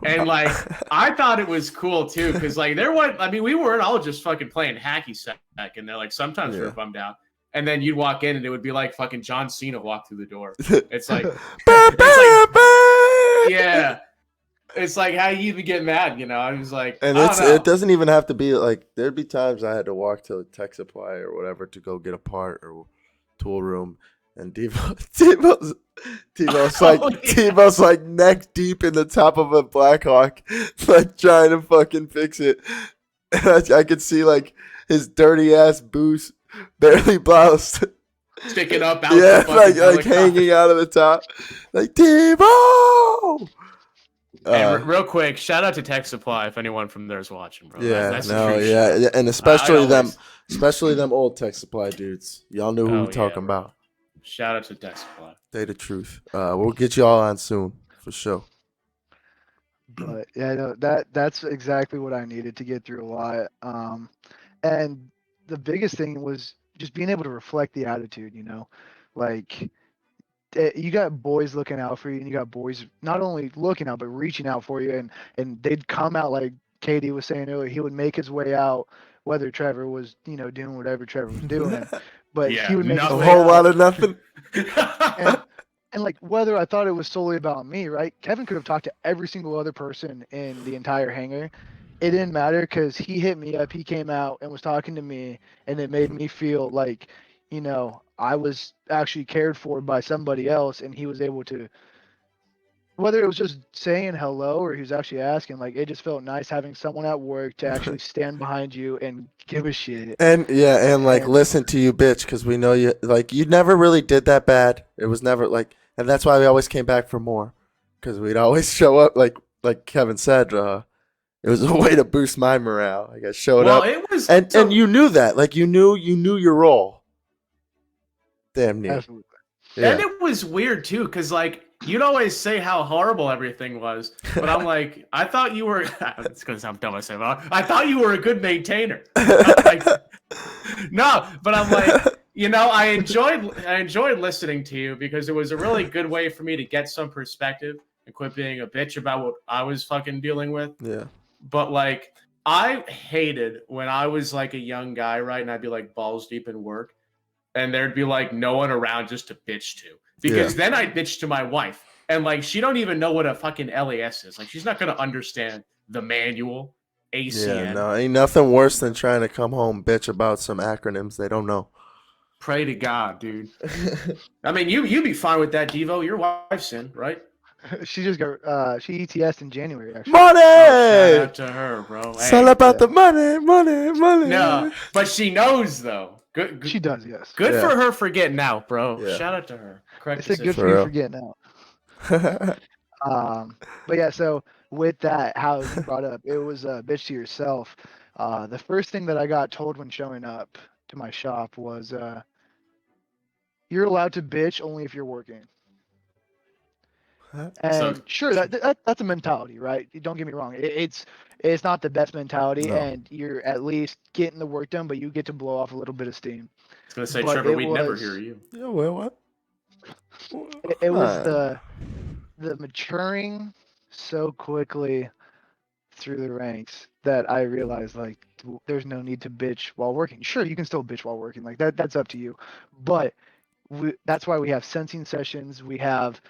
And like I thought it was cool too, because like we weren't all just fucking playing hacky sack, and they're like sometimes we were bummed out. And then you'd walk in and it would be like fucking John Cena walk through the door. It's like yeah. It's like how you even get mad, you know? I was like, and it doesn't even have to be like. There'd be times I had to walk to a tech supply or whatever to go get a part or tool room, and Tebow's like neck deep in the top of a Blackhawk, like trying to fucking fix it. And I could see like his dirty ass boots barely bloused, sticking up out like hanging out of the top, like Tebow. Real quick, shout out to Tech Supply if anyone from there is watching, bro. And especially them old Tech Supply dudes. Y'all know who we're talking about. Shout out to Tech Supply. They the truth. We'll get you all on soon for sure. But yeah, no, that's exactly what I needed to get through a lot. And the biggest thing was just being able to reflect the attitude, you know, like you got boys looking out for you, and you got boys not only looking out but reaching out for you, and they'd come out like Katie was saying earlier. He would make his way out, whether Trevor was doing whatever Trevor was doing, but he would make a whole lot of nothing. And like whether I thought it was solely about me, right? Kevin could have talked to every single other person in the entire hangar. It didn't matter because he hit me up. He came out and was talking to me, and it made me feel like, I was actually cared for by somebody else, and he was able to, whether it was just saying hello or he was actually asking, like it just felt nice having someone at work to actually stand behind you and give a shit. And listen to you, bitch, because we know you, like, you never really did that bad. It was never like, and that's why we always came back for more, because we'd always show up, like Kevin said, it was a way to boost my morale. Like I showed up, it was, and you knew that, like you knew your role. Damn near. Absolutely. Yeah. And it was weird too, because like you'd always say how horrible everything was, but I'm like, I thought you were. It's gonna sound dumb I say, but I thought you were a good maintainer. No, but I'm like, I enjoyed listening to you because it was a really good way for me to get some perspective and quit being a bitch about what I was fucking dealing with. Yeah. But like, I hated when I was like a young guy, right, and I'd be like balls deep in work. And there'd be like no one around just to bitch to, because then I'd bitch to my wife, and like she don't even know what a fucking LAS is. Like she's not gonna understand the manual, ACN. Yeah, no, ain't nothing worse than trying to come home bitch about some acronyms they don't know. Pray to God, dude. I mean, you be fine with that, Devo. Your wife's in, right? She just got she ETS'd in January actually. Money. Shout out to her, bro. It's all about the money. No, but she knows though. Good. She does, yes. Good for her for getting out, bro. Yeah. Shout out to her. Correct. It's good for you for getting out. But yeah, so with that, how you brought up, it was bitch to yourself. The first thing that I got told when showing up to my shop was you're allowed to bitch only if you're working. And sure, that's a mentality, right? Don't get me wrong. It's not the best mentality, and you're at least getting the work done, but you get to blow off a little bit of steam. I was gonna say, Trevor, we'd never hear you. Yeah, well, what? It was the maturing so quickly through the ranks that I realized like there's no need to bitch while working. Sure, you can still bitch while working, like that's up to you, but that's why we have sensing sessions. We have,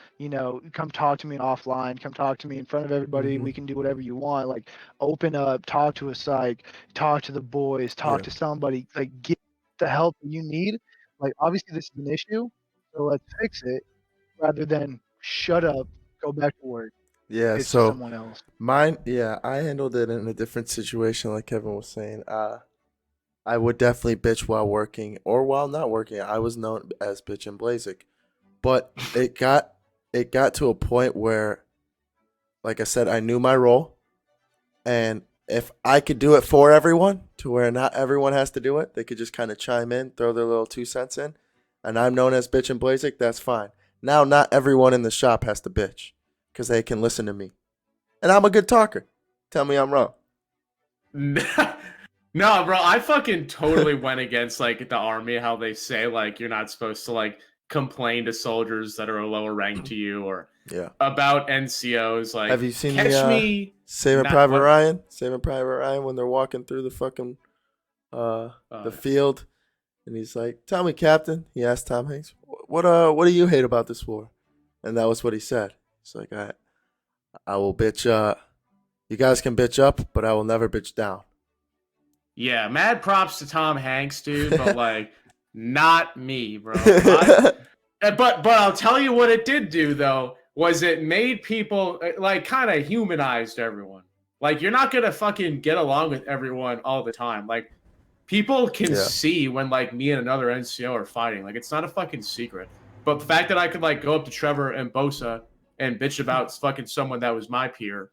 come talk to me offline, come talk to me in front of everybody. We can do whatever you want. Like open up, talk to a psych, talk to the boys, talk to somebody, like get the help you need. Like obviously this is an issue, so let's fix it rather than shut up, go back to work. Yeah, it's so someone else. Mine, I handled it in a different situation like Kevin was saying. I would definitely bitch while working or while not working. I was known as bitch and Blazik. But it got to a point where, like I said, I knew my role. And if I could do it for everyone, to where not everyone has to do it, they could just kind of chime in, throw their little 2 cents in, and I'm known as bitch and Blazik, that's fine. Now not everyone in the shop has to bitch, because they can listen to me. And I'm a good talker. Tell me I'm wrong. No, bro, I fucking totally went against like the army, how they say like you're not supposed to like complain to soldiers that are a lower rank to you or Yeah. about NCOs. Have Like, you seen catch the me Saving not Private what Ryan? Saving Private Ryan when they're walking through the fucking the uh, field, and he's like, "Tell me, Captain." He asked Tom Hanks, what do you hate about this war?" And that was what he said. He's like, I will bitch. You guys can bitch up, but I will never bitch down." yeah, mad props to Tom Hanks, dude, but like not me, bro. But I'll tell you what it did do though was it made people like kind of humanized everyone. Like you're not gonna fucking get along with everyone all the time. Like people can Yeah. see when like me and another NCO are fighting. Like it's not a fucking secret. But the fact that I could like go up to Trevor and Bosa and bitch about fucking someone that was my peer,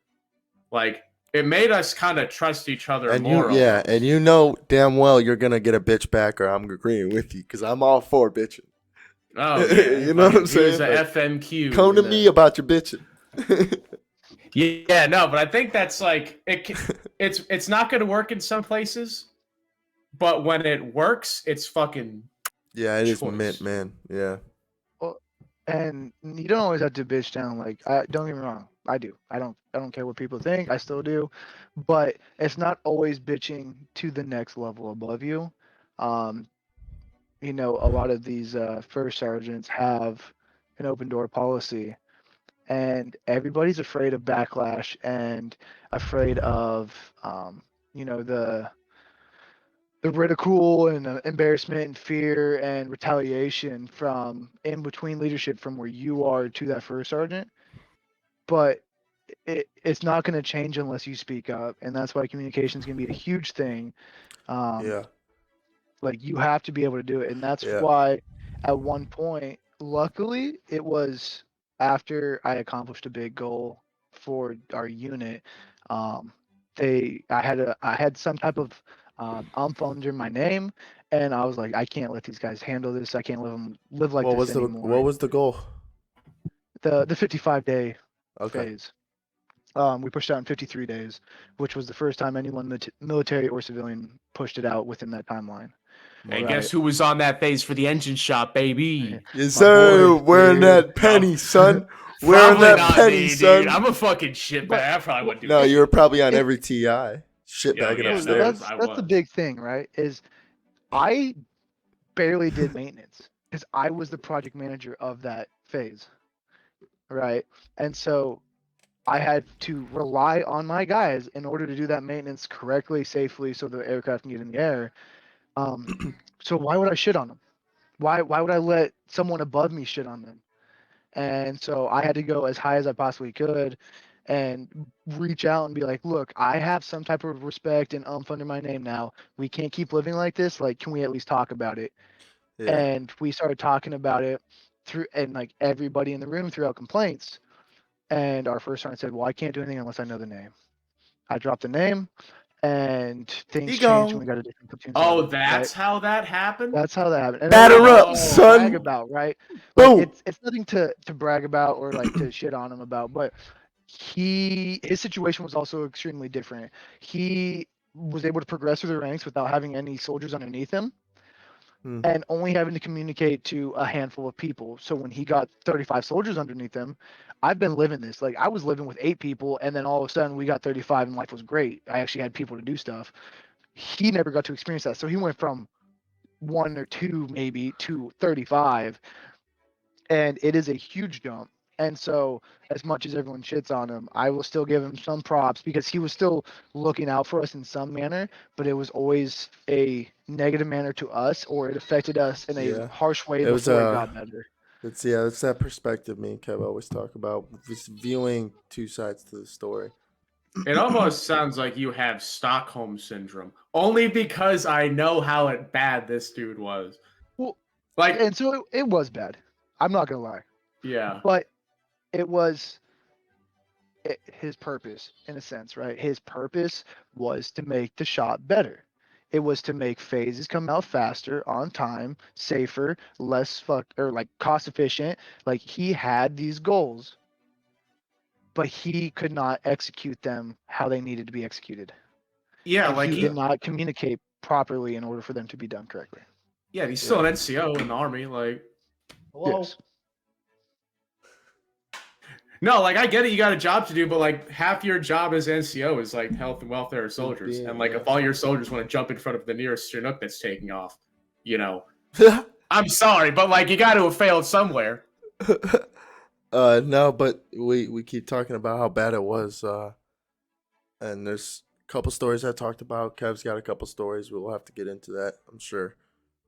like it made us kind of trust each other And more almost. and you know damn well you're gonna get a bitch back, or I'm agreeing with you because I'm all for bitching. Oh yeah, You know what I'm he was saying? a Like, FMQ. come to me about your bitching. Yeah, no, but I think that's like it's not going to work in some places, but when it works, it's fucking Yeah, it is mint, choice. man. Yeah. Well, and you don't always have to bitch down. Like, don't get me wrong, I do. I don't care what people think. I still do, but it's not always bitching to the next level above you. Um, a lot of these first sergeants have an open door policy, and everybody's afraid of backlash and afraid of, the ridicule and embarrassment and fear and retaliation from in between leadership from where you are to that first sergeant. But it's not going to change unless you speak up, and that's why communication is going to be a huge thing. Um, Yeah. like you have to be able to do it, and that's Yeah. why at one point, luckily, it was after I accomplished a big goal for our unit. Um, I had some type of umph under my name, and I was like, I can't let these guys handle this. I can't live like this What anymore. was the goal? The 55-day Okay. phase. We pushed out in 53 days, which was the first time anyone military or civilian pushed it out within that timeline. Hey, Right. guess who was on that phase for the engine shop, baby? Yes, My sir. boy, Wearing dude. that penny, son. Wearing Probably that not penny, me, dude. son. I'm a fucking shitbag. But I probably wouldn't do No, that you were shit. probably on it, every TI. Shit Yo, bagging yeah, so upstairs. that's the was. big thing, right? Is I barely did maintenance because I was the project manager of that phase, right? And so I had to rely on my guys in order to do that maintenance correctly, safely, so the aircraft can get in the air. Um, so why would I shit on them? Why would I let someone above me shit on them? And so I had to go as high as I possibly could and reach out and be like, look, I have some type of respect and umph under my name now. We can't keep living like this. Like, can we at least talk about it? Yeah. And we started talking about it and like everybody in the room threw out complaints. And our first sergeant said, well, I can't do anything unless I know the name. I dropped the name and things He changed and gone. we got a different platoon Oh, sergeant, right? that's how that happened? That's how that happened, and it Batter wasn't up, anything to brag Oh. son. about, right? Like Boom. it's nothing to brag about or like to shit on him about, but his situation was also extremely different. He was able to progress through the ranks without having any soldiers underneath him Hmm. and only having to communicate to a handful of people. So when he got 35 soldiers underneath him, I've been living this. Like I was living with 8 people, and then all of a sudden we got 35, and life was great. I actually had people to do stuff. He never got to experience that, so he went from one or two maybe to 35, and it is a huge jump. And so as much as everyone shits on him, I will still give him some props because he was still looking out for us in some manner, but it was always a negative manner to us, or it affected us in a Yeah. harsh way It was before it got better. it's that perspective me and Kev always talk about. Just viewing two sides to the story. It almost sounds like you have Stockholm syndrome. Only because I know how bad this dude was. Well, Like, and so it was bad. I'm not gonna lie, yeah. but it was his purpose in a sense, right? His purpose was to make the shot better. It was to make phases come out faster, on time, safer, less or like cost efficient. Like he had these goals, but he could not execute them how they needed to be executed. Yeah, and like he did not communicate properly in order for them to be done correctly. yeah, he's still an NCO in the army. Like, hello. Yes. No, like I get it, you got a job to do, but like half your job as NCO is like health and welfare of soldiers. And like if all your soldiers want to jump in front of the nearest Chinook that's taking off, you know, I'm sorry, but like you got to have failed somewhere. No, but we keep talking about how bad it was, and there's a couple stories I talked about. Kev's got a couple stories. We'll have to get into that, I'm sure.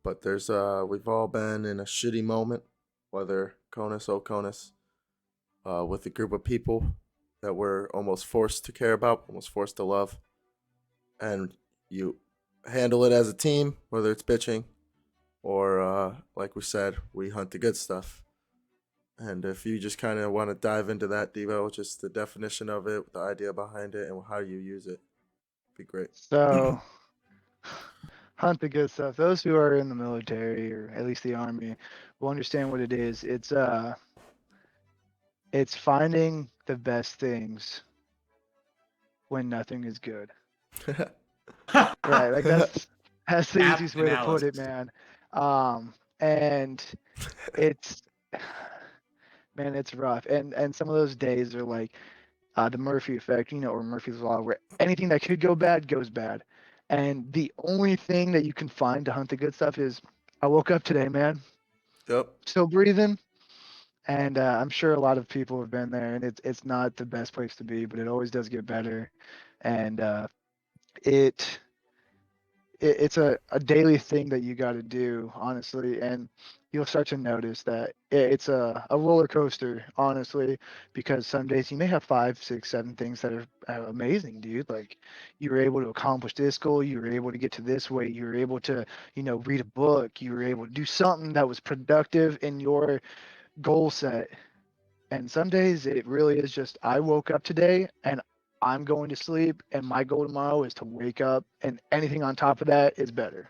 But there's we've all been in a shitty moment, whether CONUS, OCONUS, with a group of people that we're almost forced to care about, almost forced to love, and you handle it as a team, whether it's bitching or like we said, we hunt the good stuff. And if you just kind of want to dive into that, Devo, just the definition of it, the idea behind it, and how you use it, be great. So, hunt the good stuff. Those who are in the military or at least the army will understand what it is. It's finding the best things when nothing is good. Right, like that's the Apt easiest way to put it, analysis. man. And it's man, it's rough. And some of those days are like the Murphy effect, or Murphy's law, where anything that could go bad goes bad. And the only thing that you can find to hunt the good stuff is, I woke up today, man, Yep. still breathing. And I'm sure a lot of people have been there, and it's not the best place to be, but it always does get better. And it it's a daily thing that you got to do, honestly, and you'll start to notice that it's a roller coaster, honestly, because some days you may have 5, 6, 7 things that are amazing, dude. Like you were able to accomplish this goal, you were able to get to this weight, you were able to, read a book, you were able to do something that was productive in your goal set. And some days it really is just, I woke up today and I'm going to sleep, and my goal tomorrow is to wake up, and anything on top of that is better.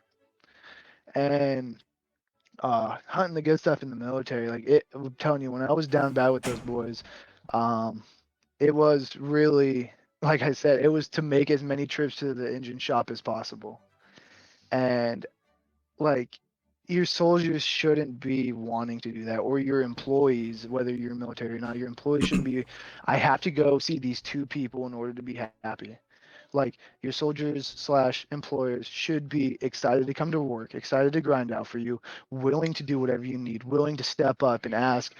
And hunting the good stuff in the military, like I'm telling you, when I was down bad with those boys, um, it was really, like I said, it was to make as many trips to the engine shop as possible. And like your soldiers shouldn't be wanting to do that, or your employees, whether you're military or not, your employees shouldn't be, I have to go see these 2 people in order to be happy. Like your soldiers slash employers should be excited to come to work, excited to grind out for you, willing to do whatever you need, willing to step up and ask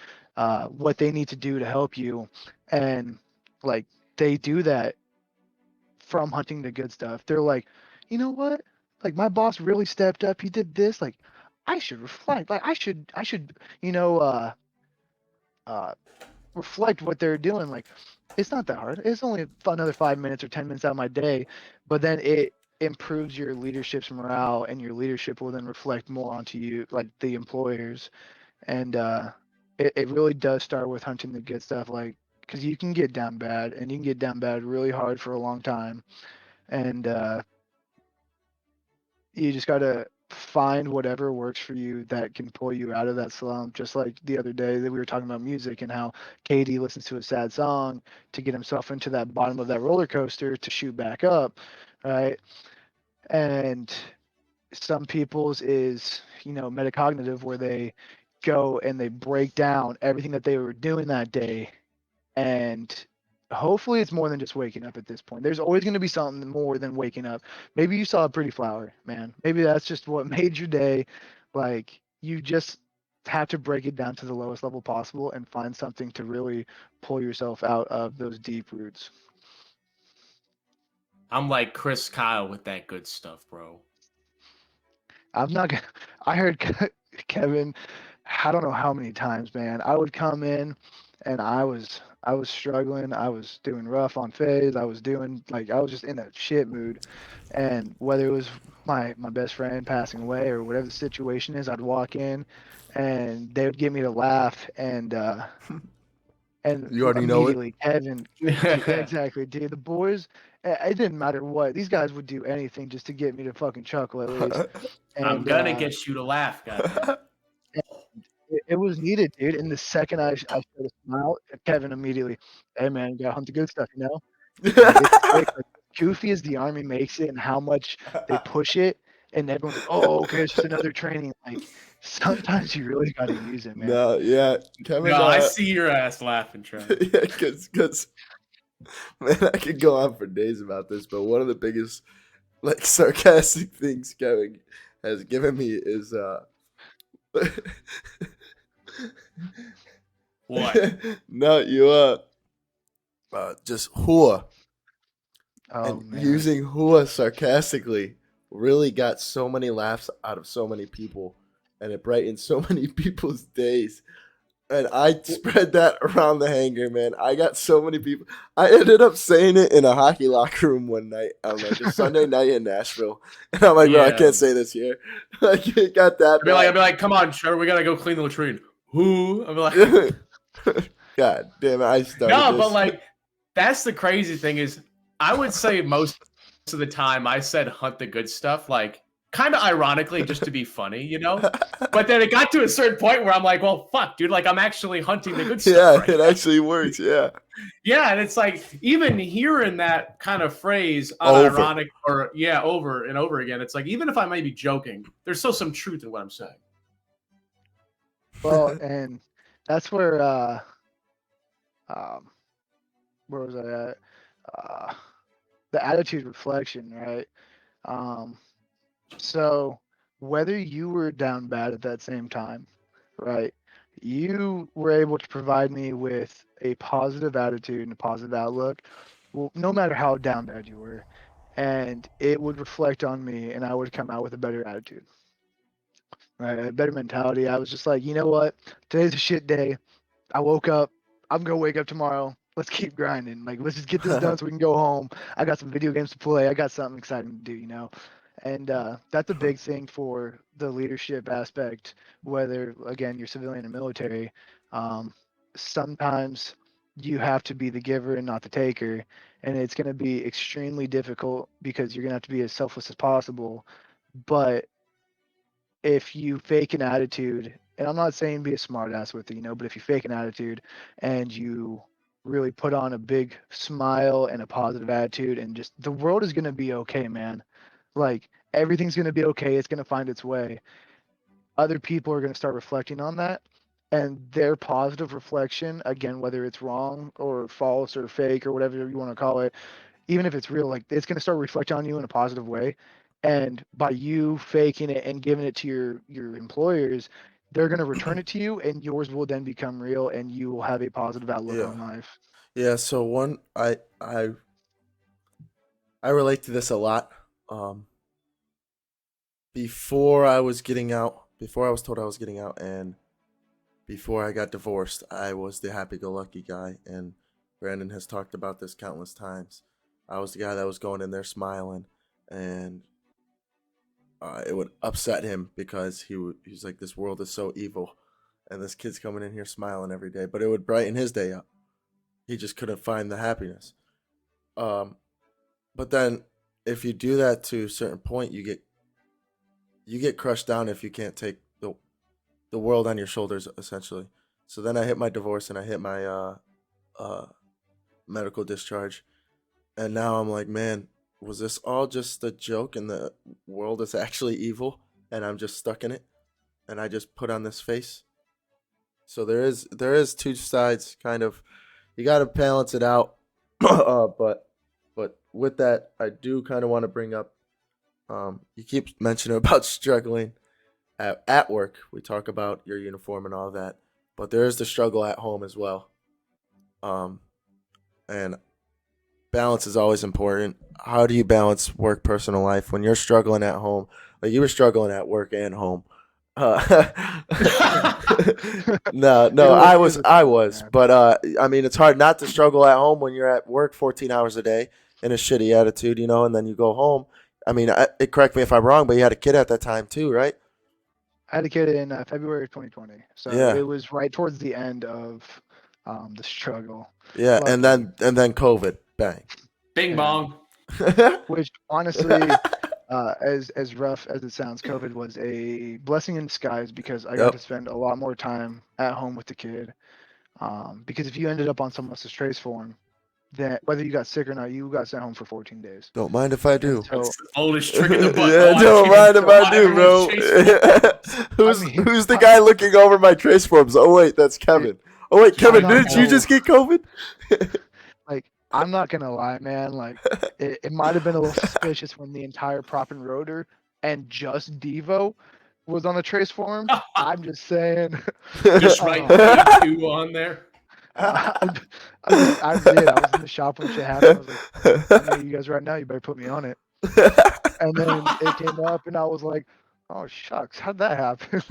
what they need to do to help you. And like they do that from hunting the good stuff. They're like, you know what? Like my boss really stepped up. He did this. Like I should reflect. Like I should, you know, uh, reflect what they're doing. Like it's not that hard. It's only another 5 minutes or 10 minutes out of my day, but then it improves your leadership's morale, and your leadership will then reflect more onto you, like the employers. And it really does start with hunting the good stuff. Like because you can get down bad, and you can get down bad really hard for a long time. And you just got to find whatever works for you that can pull you out of that slump. Just like the other day that we were talking about music and how Katie listens to a sad song to get himself into that bottom of that roller coaster to shoot back up, right? And some people's is, metacognitive, where they go and they break down everything that they were doing that day. And hopefully it's more than just waking up at this point. There's always going to be something more than waking up. Maybe you saw a pretty flower, man. Maybe that's just what made your day. Like you just have to break it down to the lowest level possible and find something to really pull yourself out of those deep roots. I'm like Chris Kyle with that good stuff, bro. I'm not gonna, I heard Kevin, I don't know how many times, man. I would come in and I was struggling. I was doing rough on phase. I was doing, like, I was just in a shit mood. And whether it was my best friend passing away or whatever the situation is, I'd walk in and they would get me to laugh, and You already know it. immediately Kevin, exactly, dude. The boys, it didn't matter what. These guys would do anything just to get me to fucking chuckle at least. I'm And gonna get you to laugh, guys. it was needed, dude. And the second I showed a smile, Kevin immediately, hey man, you gotta hunt the good stuff, you know? Like, it's quick. Like, goofy as the Army makes it and how much they push it, and everyone's like, "Oh, okay, it's just another training." Like sometimes you really got to use it, man. No, yeah, Kevin. No, I see your ass laughing, Trent. Yeah, because man, I could go on for days about this, but one of the biggest like sarcastic things Kevin has given me is What? no, you just whore. Oh And man. using hua sarcastically really got so many laughs out of so many people, and it brightened so many people's days. And I spread that around the hangar, man. I got so many people. I ended up saying it in a hockey locker room one night on like a Sunday night in Nashville, and I'm like, bro, I Yeah. can't say this here. Like, it got that I'd be bad. like, come on, Trevor, we gotta go clean the latrine. Who? I'd be like, God damn it, I started no, this. but like, that's the crazy thing is, I would say most of the time I said hunt the good stuff, like kind of ironically just to be funny, you know? But then it got to a certain point where I'm like, well, fuck, dude, like I'm actually hunting the good stuff. Yeah, right it now. actually works. Yeah. Yeah, and it's like even hearing that kind of phrase unironic or over and over again, it's like even if I may be joking, there's still some truth in what I'm saying. Well, and that's where where was I at? The attitude reflection, right? So whether you were down bad at that same time, right? You were able to provide me with a positive attitude and a positive outlook, well, no matter how down bad you were, and it would reflect on me, and I would come out with a better attitude, right? A better mentality. I was just like, you know what? Today's a shit day. I woke up. I'm gonna wake up tomorrow. Let's keep grinding. Like, let's just get this done so we can go home. I got some video games to play. I got something exciting to do, you know. And that's a big thing for the leadership aspect. Whether again you're civilian or military, sometimes you have to be the giver and not the taker, and it's going to be extremely difficult because you're going to have to be as selfless as possible. But if you fake an attitude, and I'm not saying be a smartass with it, you know, but if you fake an attitude and you really put on a big smile and a positive attitude, and just the world is going to be okay, man. Like everything's going to be okay. It's going to find its way. Other people are going to start reflecting on that. And their positive reflection, again, whether it's wrong or false or fake or whatever you want to call it, even if it's real, like it's going to start reflecting on you in a positive way. And by you faking it and giving it to your employers, they're going to return it to you, and yours will then become real, and you will have a positive outlook Yeah. on life. Yeah. So one, I relate to this a lot. Um, before I was getting out, before I was told I was getting out, and before I got divorced, I was the happy-go-lucky guy, and Brandon has talked about this countless times. I was the guy that was going in there smiling, and it would upset him because he's like, this world is so evil, and this kid's coming in here smiling every day. But it would brighten his day up. He just couldn't find the happiness. But then, if you do that to a certain point, you get crushed down if you can't take the world on your shoulders, essentially. So then I hit my divorce and I hit my medical discharge, and now I'm like, man, was this all just a joke and the world is actually evil and I'm just stuck in it and I just put on this face? So there is two sides, kind of. You got to balance it out. But with that, I do kind of want to bring up. You keep mentioning about struggling at work. We talk about your uniform and all that, but there is the struggle at home as well. And balance is always important. How do you balance work personal life when you're struggling at home? Like you were struggling at work and home. No, I was, but I mean, it's hard not to struggle at home when you're at work 14 hours a day in a shitty attitude, and then you go home. I mean, correct me if I'm wrong, but you had a kid at that time too, right? I had a kid in February of 2020, so Yeah. it was right towards the end of the struggle. Yeah, Luckily. and then COVID, bang. Bing bong. Which honestly, as rough as it sounds, COVID was a blessing in disguise because I got Yep. to spend a lot more time at home with the kid. Because if you ended up on someone else's trace form, then whether you got sick or not, you got sent home for 14 days. Don't mind if I do. So That's the oldest trick in the book. Yeah, Oh, don't mind if I why do, bro. everyone's chasing Who's the guy looking over my trace forms? Oh wait, that's Kevin. Oh wait, Kevin, not didn't you gonna- just get COVID? like, I'm not gonna lie, man. Like, it might have been a little suspicious when the entire prop and rotor and just Devo was on the trace form. I'm just saying. Just write D2 on there. I did. I was in the shop when shit happened. I was like, I know you guys right now. You better put me on it. And then it came up, and I was like, oh shucks, how'd that happen?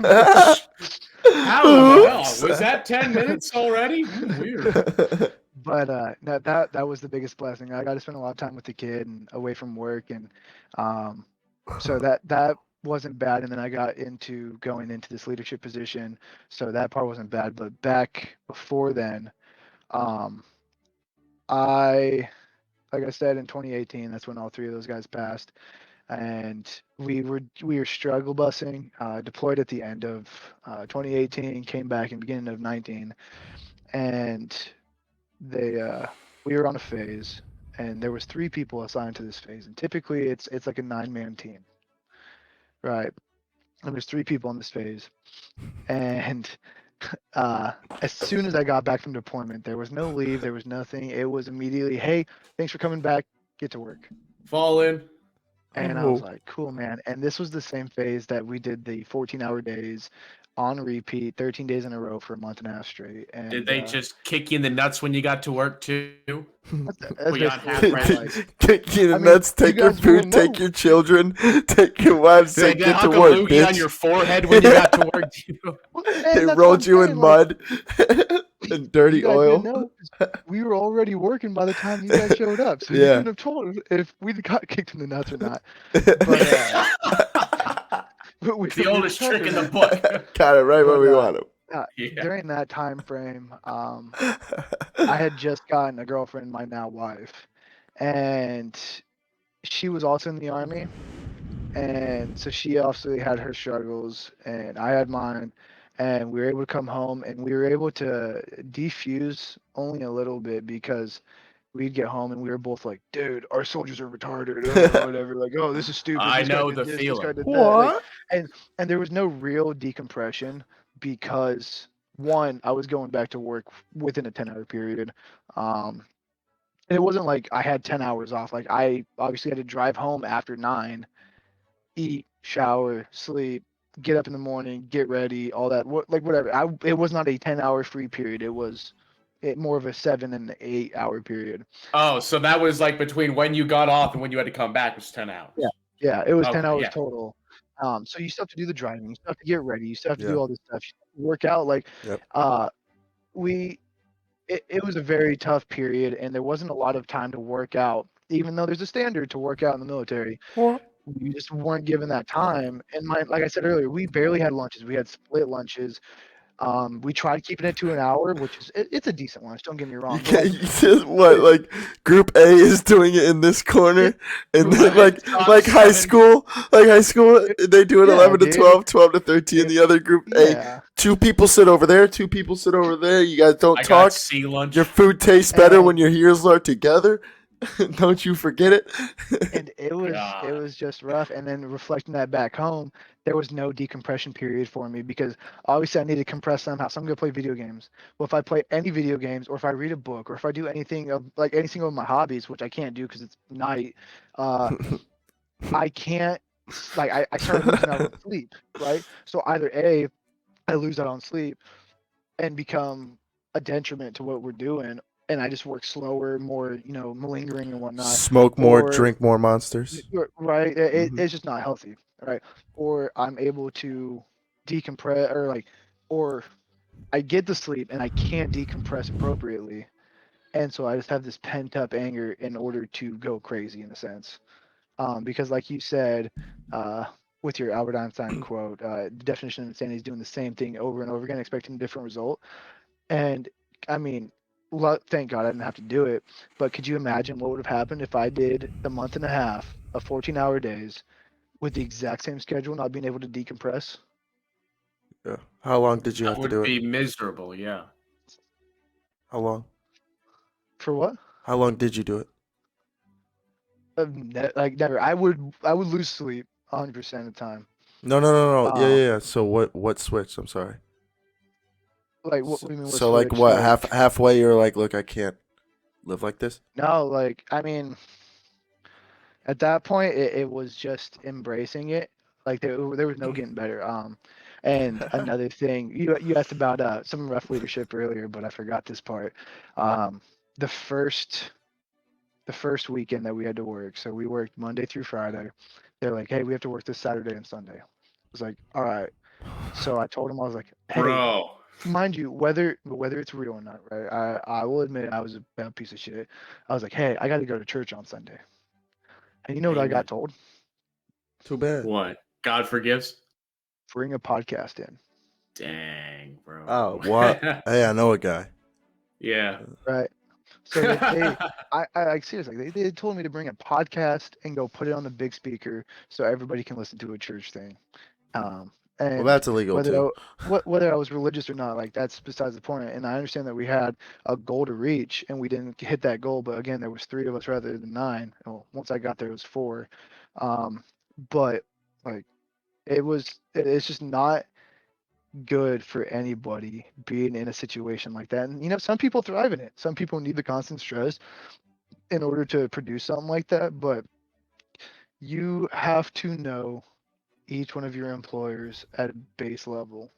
How the hell? Was that 10 minutes already? Weird. But that was the biggest blessing. I got to spend a lot of time with the kid and away from work, and so that wasn't bad. And then I got into going into this leadership position, so that part wasn't bad. But back before then, I like I said in 2018, that's when all three of those guys passed, and we were struggle busing. Deployed at the end of 2018, came back in beginning of 19, and we were on a phase, and there was 3 people assigned to this phase, and typically it's like a 9-man team, right? And there's 3 people on this phase, and as soon as I got back from deployment, there was no leave, there was nothing. It was immediately, hey, thanks for coming back, get to work. Fall in. And I was like, cool, man. And this was the same phase that we did the 14-hour days on repeat, 13 days in a row for a month and a half straight. And did they just kick you in the nuts when you got to work too? that's Were you on basically half it, right? like, Kick you in the I mean, nuts, you take your guys wouldn't food, take know. your children, take your wives, say Did they get to hunk a work, loogie on bitch. your forehead when you got to work too? And They that's what rolled I'm you in saying, like, mud and dirty you guys oil. didn't know 'cause we were already working by the time you guys showed up, so you Yeah. couldn't have told us if we got kicked in the nuts or not. But but It's the we were oldest trick in the prepping. book. Got it right where But we want him. Yeah. during that time frame, I had just gotten a girlfriend, my now wife, and she was also in the army, and so she obviously had her struggles, and I had mine, and we were able to come home, and we were able to defuse only a little bit because we'd get home and we were both like, dude, our soldiers are retarded, or whatever. Like, oh, this is stupid. I This guy know did the this. This guy feeling. did that. Like, What? and there was no real decompression because one, I was going back to work within a 10-hour period. And it wasn't like I had 10 hours off. Like I obviously had to drive home after 9, eat, shower, sleep, get up in the morning, get ready, all that. Like whatever. It was not a 10-hour free period. It was more of a 7 and 8-hour period. Oh, so that was like between when you got off and when you had to come back was 10 hours. Yeah, it was 10 Okay, hours yeah. total. So you still have to do the driving, you still have to get ready, you still have to Yeah. do all this stuff, you have to work out. Like, Yep. it was a very tough period, and there wasn't a lot of time to work out, even though there's a standard to work out in the military. We just weren't given that time. And like I said earlier, we barely had lunches. We had split lunches. We tried keeping it to an hour, which is it's a decent lunch. Don't get me You wrong. But can't. like, You just what? Like Group A is doing it in this corner, and then Right. like high school, they do it Yeah, 11 to dude. 12, 12 to 13. The other Group A, yeah, 2 people sit over there, 2 people sit over there. You guys don't I talk. got sea lunch. Your food tastes better And- when your heels are together. Don't you forget it. and it was God. just rough. And then reflecting that back home, there was no decompression period for me because obviously I need to compress somehow. So I'm gonna play video games. Well, if I play any video games, or if I read a book, or if I do anything of like any single of my hobbies, which I can't do because it's night, I can't. Like I start losing out on sleep, right? So either A, I lose out on sleep and become a detriment to what we're doing, and I just work slower, more, malingering and whatnot. Smoke more, Or- drink more monsters. Right? Mhm. It's just not healthy, right? Or I'm able to decompress, or I get the sleep and I can't decompress appropriately, and so I just have this pent up anger in order to go crazy in a sense. Because like you said, with your Albert Einstein quote, the definition of insanity is doing the same thing over and over again, expecting a different result. And I mean, thank God I didn't have to do it. But could you imagine what would have happened if I did the month and a half of 14-hour days with the exact same schedule, not being able to decompress? Yeah. How long did you That have to would do be it? miserable, yeah. How long? For what? How long did you do it? Like never. I would lose sleep 100% of the time. No. Yeah. So what switched? I'm sorry. Like what do you mean? What So like switched? what Like, halfway you're like, look, I can't live like this. no, like I mean, at that point, it was just embracing it. Like there was no getting better. And another thing, you asked about some rough leadership earlier, but I forgot this part. The first weekend that we had to work, so we worked Monday through Friday. They're like, hey, we have to work this Saturday and Sunday. I was like, all right. So I told him, I was like, hey, Bro. mind you, whether it's real or not, right? I will admit I was a bad piece of shit. I was like, hey, I got to go to church on Sunday. And you know what I got told? Too bad. What? God forgives? Bring a podcast in. Dang, bro. Oh, what? Hey, I know a guy. Yeah. Right. So I seriously, they told me to bring a podcast and go put it on the big speaker so everybody can listen to a church thing. Well, And that's illegal too. whether I was religious or not, like that's besides the point. And I understand that we had a goal to reach and we didn't hit that goal. But again, there was 3 of us rather than 9. Well, once I got there, it was 4. But like it's just not good for anybody being in a situation like that. And some people thrive in it. Some people need the constant stress in order to produce something like that. But you have to know each one of your employers at a base level.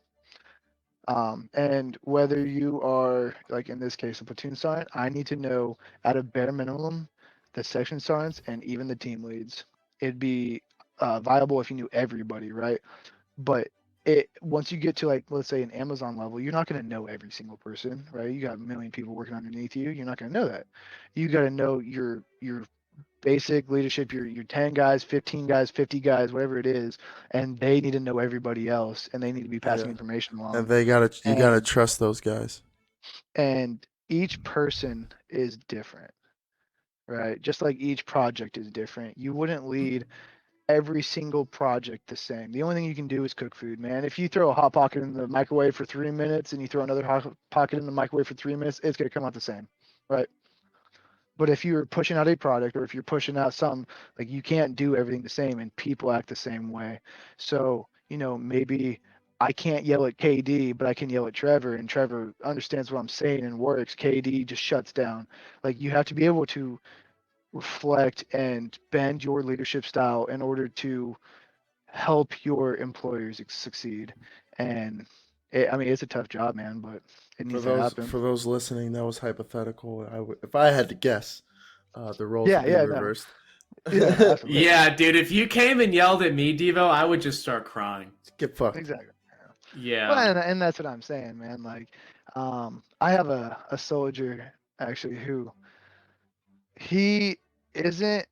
And whether you are, like in this case, a platoon sergeant, I need to know at a bare minimum the section sergeants and even the team leads. It'd be viable if you knew everybody, right? But once you get to, like, let's say an Amazon level, you're not going to know every single person, right? You got a million people working underneath you. You're not going to know that. You got to know your basic leadership, your 10 guys, 15 guys, 50 guys, whatever it is, and they need to know everybody else, and they need to be passing Yeah. information And along. you gotta trust those guys. And each person is different, right? Just like each project is different. You wouldn't lead every single project the same. The only thing you can do is cook food, man. If you throw a hot pocket in the microwave for 3 minutes and you throw another hot pocket in the microwave for 3 minutes, it's gonna come out the same, right? But if you're pushing out a product or if you're pushing out something, like you can't do everything the same and people act the same way. So, maybe I can't yell at KD, but I can yell at Trevor and Trevor understands what I'm saying and works. KD just shuts down. Like you have to be able to reflect and bend your leadership style in order to help your employers succeed. And I mean, it's a tough job, man, but it needs to happen. For those listening, that was hypothetical. If I had to guess, the roles would be Yeah, no. reversed. Yeah, no, absolutely. Yeah, dude, if you came and yelled at me, Devo, I would just start crying. Get fucked. Exactly. Yeah. Well, and that's what I'm saying, man. Like, I have a soldier actually who he isn't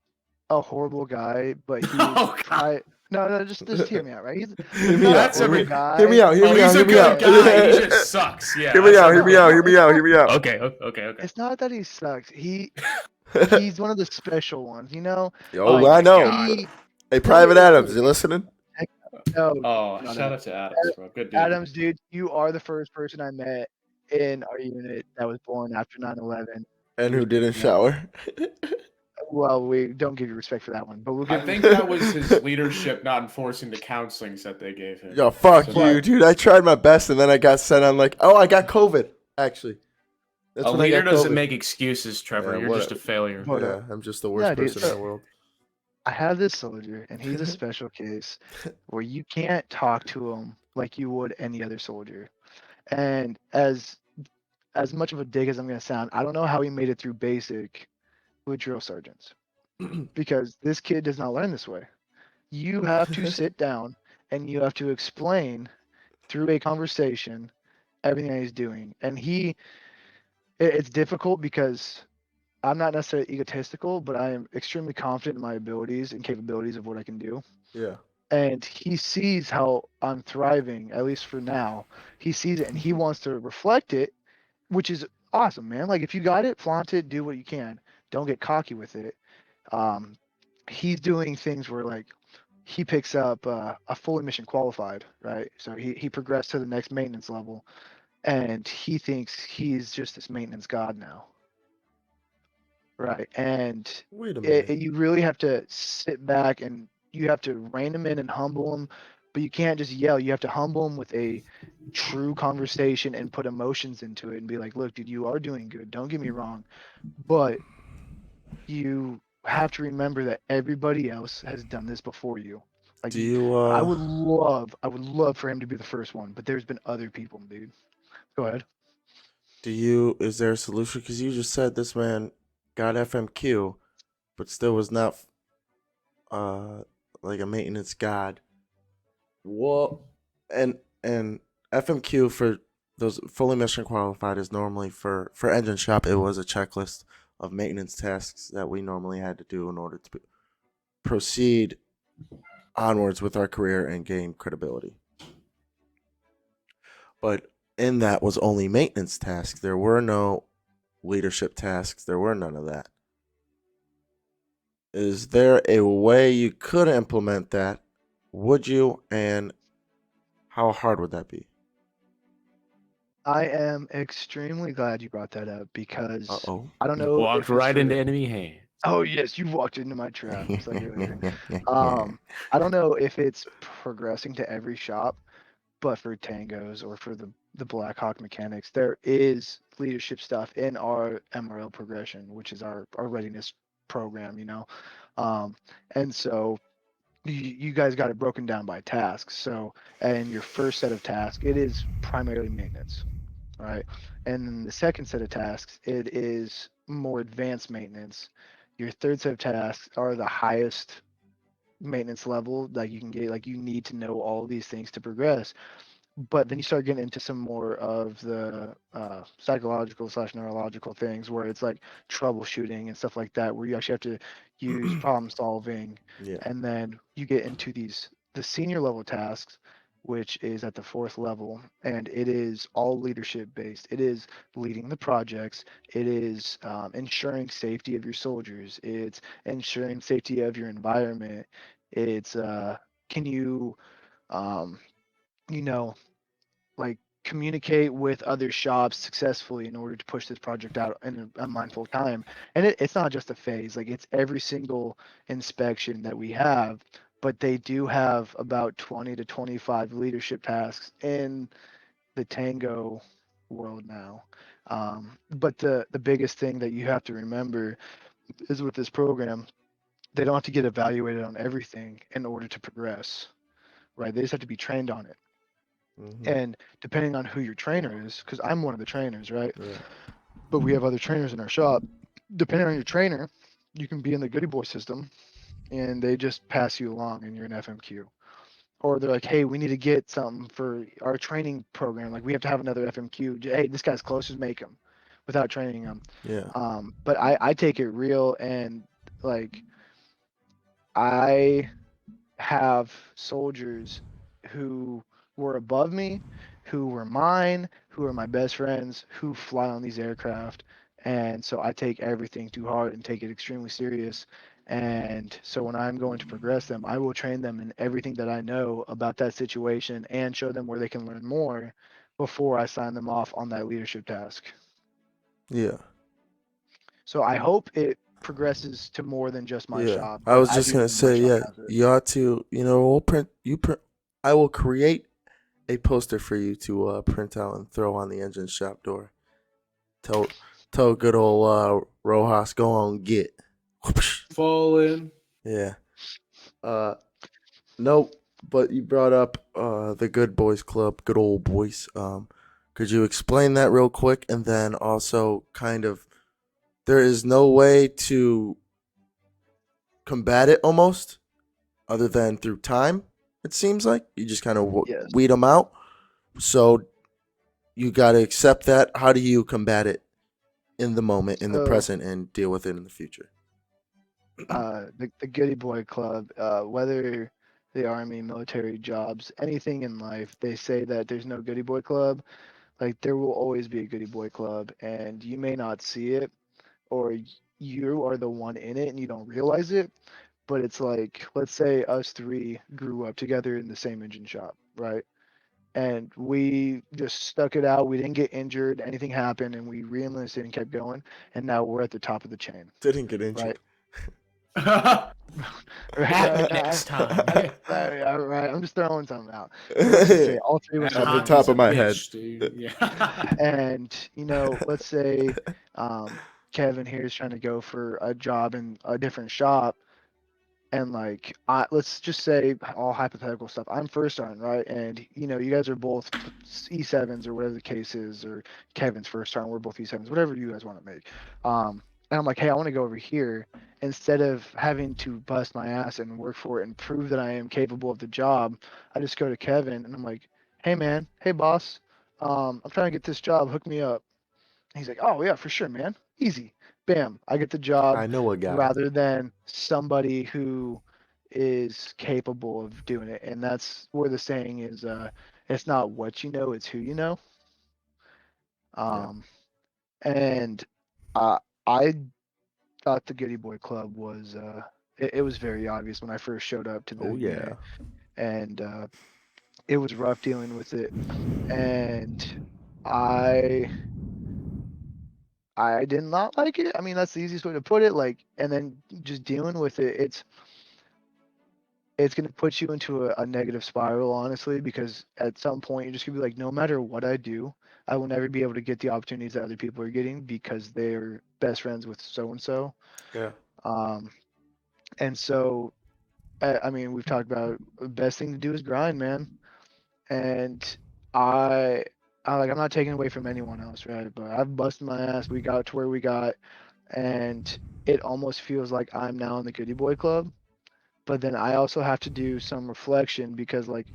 a horrible guy, but he's Oh, God. no, just hear me out, right? Hear He's me not out. a horrible guy. Hear me out. Hear Oh, me he's out. a Hear me good out. guy. He just sucks. Yeah. Hear me out. that's Hear me okay. out. Hear me out. Hear me out. Okay. It's not that he sucks. He's one of the special ones, Oh, Oh I my know. God. Hey, Private Adams, you listening? No, Oh, no, shout no. out to Adams, bro. Good dude. Adams, dude, you are the first person I met in our unit that was born after 9/11. And who didn't shower? Well, we don't give you respect for that one, but we'll I give. think that was his leadership not enforcing the counselings that they gave him. Yo, fuck So you, dude. I tried my best, and then I got sent on like, oh, I got COVID. Actually, that's a when I leader got doesn't COVID. make excuses, Trevor. Yeah, You're just a failure. But, Yeah, I'm just the worst yeah, dude, person in so- the world. I have this soldier, and he's a special case where you can't talk to him like you would any other soldier. And as much of a dig as I'm gonna sound, I don't know how he made it through basic with drill sergeants because this kid does not learn this way. You have to sit down and you have to explain through a conversation everything that he's doing, and it's difficult because I'm not necessarily egotistical, but I am extremely confident in my abilities and capabilities of what I can do. Yeah. And he sees how I'm thriving, at least for now. He sees it and he wants to reflect it, which is awesome, man. Like if you got it, flaunt it, do what you can. Don't get cocky with it. He's doing things where like he picks up a fully mission qualified, right? So he progressed to the next maintenance level, and he thinks he's just this maintenance god now. right? And Wait a minute. you really have to sit back and you have to rein them in and humble them, but you can't just yell. You have to humble them with a true conversation and put emotions into it and be like, look, dude, you are doing good. Don't get me wrong, but you have to remember that everybody else has done this before you. Like Do you I would love for him to be the first one, but there's been other people, dude. Go ahead. is there a solution? Because you just said this man got FMQ, but still was not uh like a maintenance god. Well, and FMQ for those fully mission qualified is normally for engine shop. It was a checklist of maintenance tasks that we normally had to do in order to proceed onwards with our career and gain credibility. But in that was only maintenance tasks. There were no leadership tasks. There were none of that. Is there a way you could implement that? Would you? And how hard would that be? I am extremely glad you brought that up Uh because oh. I don't know Walked if it's right for. into enemy hands. Oh yes, you walked into my trap just like earlier. I don't know if it's progressing to every shop, but for tangos or for the Blackhawk mechanics, there is leadership stuff in our MRL progression, which is our readiness program, you know. Um, and so you guys got it broken down by tasks. So in your first set of tasks, it is primarily maintenance, right? And then the second set of tasks, it is more advanced maintenance. Your third set of tasks are the highest maintenance level that you can get. Like you need to know all these things to progress. But then you start getting into some more of the psychological slash neurological things where it's like troubleshooting and stuff like that, where you actually have to use problem solving. Yeah. And then you get into the senior level tasks, which is at the fourth level, and it is all leadership based. It is leading the projects. It is ensuring safety of your soldiers. It's ensuring safety of your environment. It's can you um, you know like communicate with other shops successfully in order to push this project out in a mindful time. And it's not just a phase, like it's every single inspection that we have, but they do have about 20 to 25 leadership tasks in the Tango world now. But the biggest thing that you have to remember is with this program, they don't have to get evaluated on everything in order to progress, right? They just have to be trained on it. Mm-hmm. And depending on who your trainer is, because I'm one of the trainers, right? Yeah. But we have other trainers in our shop. Depending on your trainer, you can be in the goody boy system and they just pass you along and you're an FMQ. Or they're like, hey, we need to get something for our training program. Like we have to have another FMQ. Hey, this guy's close, just make him without training him. Yeah. But I take it real and like I have soldiers who were above me, who were mine, who are my best friends, who fly on these aircraft. And so I take everything to heart and take it extremely serious. And so when I'm going to progress them, I will train them in everything that I know about that situation and show them where they can learn more before I sign them off on that leadership task. Yeah. So I hope it progresses to more than just my Yeah. shop, I but was I just do gonna know my say, shop yeah, has it. you ought to, we'll print. I will create a poster for you to print out and throw on the engine shop door. Tell tell good old Rojas, go on get. Fall in. Yeah. Uh nope. But you brought up the Good Boys Club, good old boys. Could you explain that real quick, and then also kind of there is no way to combat it almost other than through time. It seems like you just kind of Yes. weed them out. So you got to accept that. How do you combat it in the moment, in the So present, and deal with it in the future? the Goody Boy Club, whether the army, military jobs, anything in life, they say that there's no Goody Boy Club. Like there will always be a Goody Boy Club, and you may not see it, or you are the one in it and you don't realize it. But it's like, let's say us three grew up together in the same engine shop, right? And we just stuck it out. We didn't get injured. Anything happened, and we re-enlisted and kept going. And now we're at the top of the chain. Didn't get injured. Right. Happen next time. Right. I'm just throwing something out. Let's just say all three was At the Anaheim top is a of my bitch, dude. Yeah. And let's say Kevin here is trying to go for a job in a different shop, and like let's just say all hypothetical stuff. I'm first sergeant, right? And you guys are both E7s or whatever the case is, or Kevin's first sergeant, we're both E7s, whatever you guys want to make. And I'm like, hey, I want to go over here. Instead of having to bust my ass and work for it and prove that I am capable of the job, I just go to Kevin and I'm like, hey man, hey boss, I'm trying to get this job, hook me up. He's like, oh yeah, for sure, man, easy. Bam, I get the job I know a guy. rather than somebody who is capable of doing it. And that's where the saying is, it's not what you know, it's who you know. And I thought the Goody Boy Club was it was very obvious when I first showed up to the Oh yeah. unit, and it was rough dealing with it, and I did not like it. I mean, that's the easiest way to put it. Like, and then just dealing with it, it's gonna put you into a negative spiral, honestly, because at some point you're just gonna be like, no matter what I do, I will never be able to get the opportunities that other people are getting because they're best friends with so and so. Yeah. And so, I mean, we've talked about the best thing to do is grind, man. And I, I'm not taking away from anyone else, right? But I've busted my ass. We got to where we got, and it almost feels like I'm now in the Goody Boy Club. But then I also have to do some reflection because, like,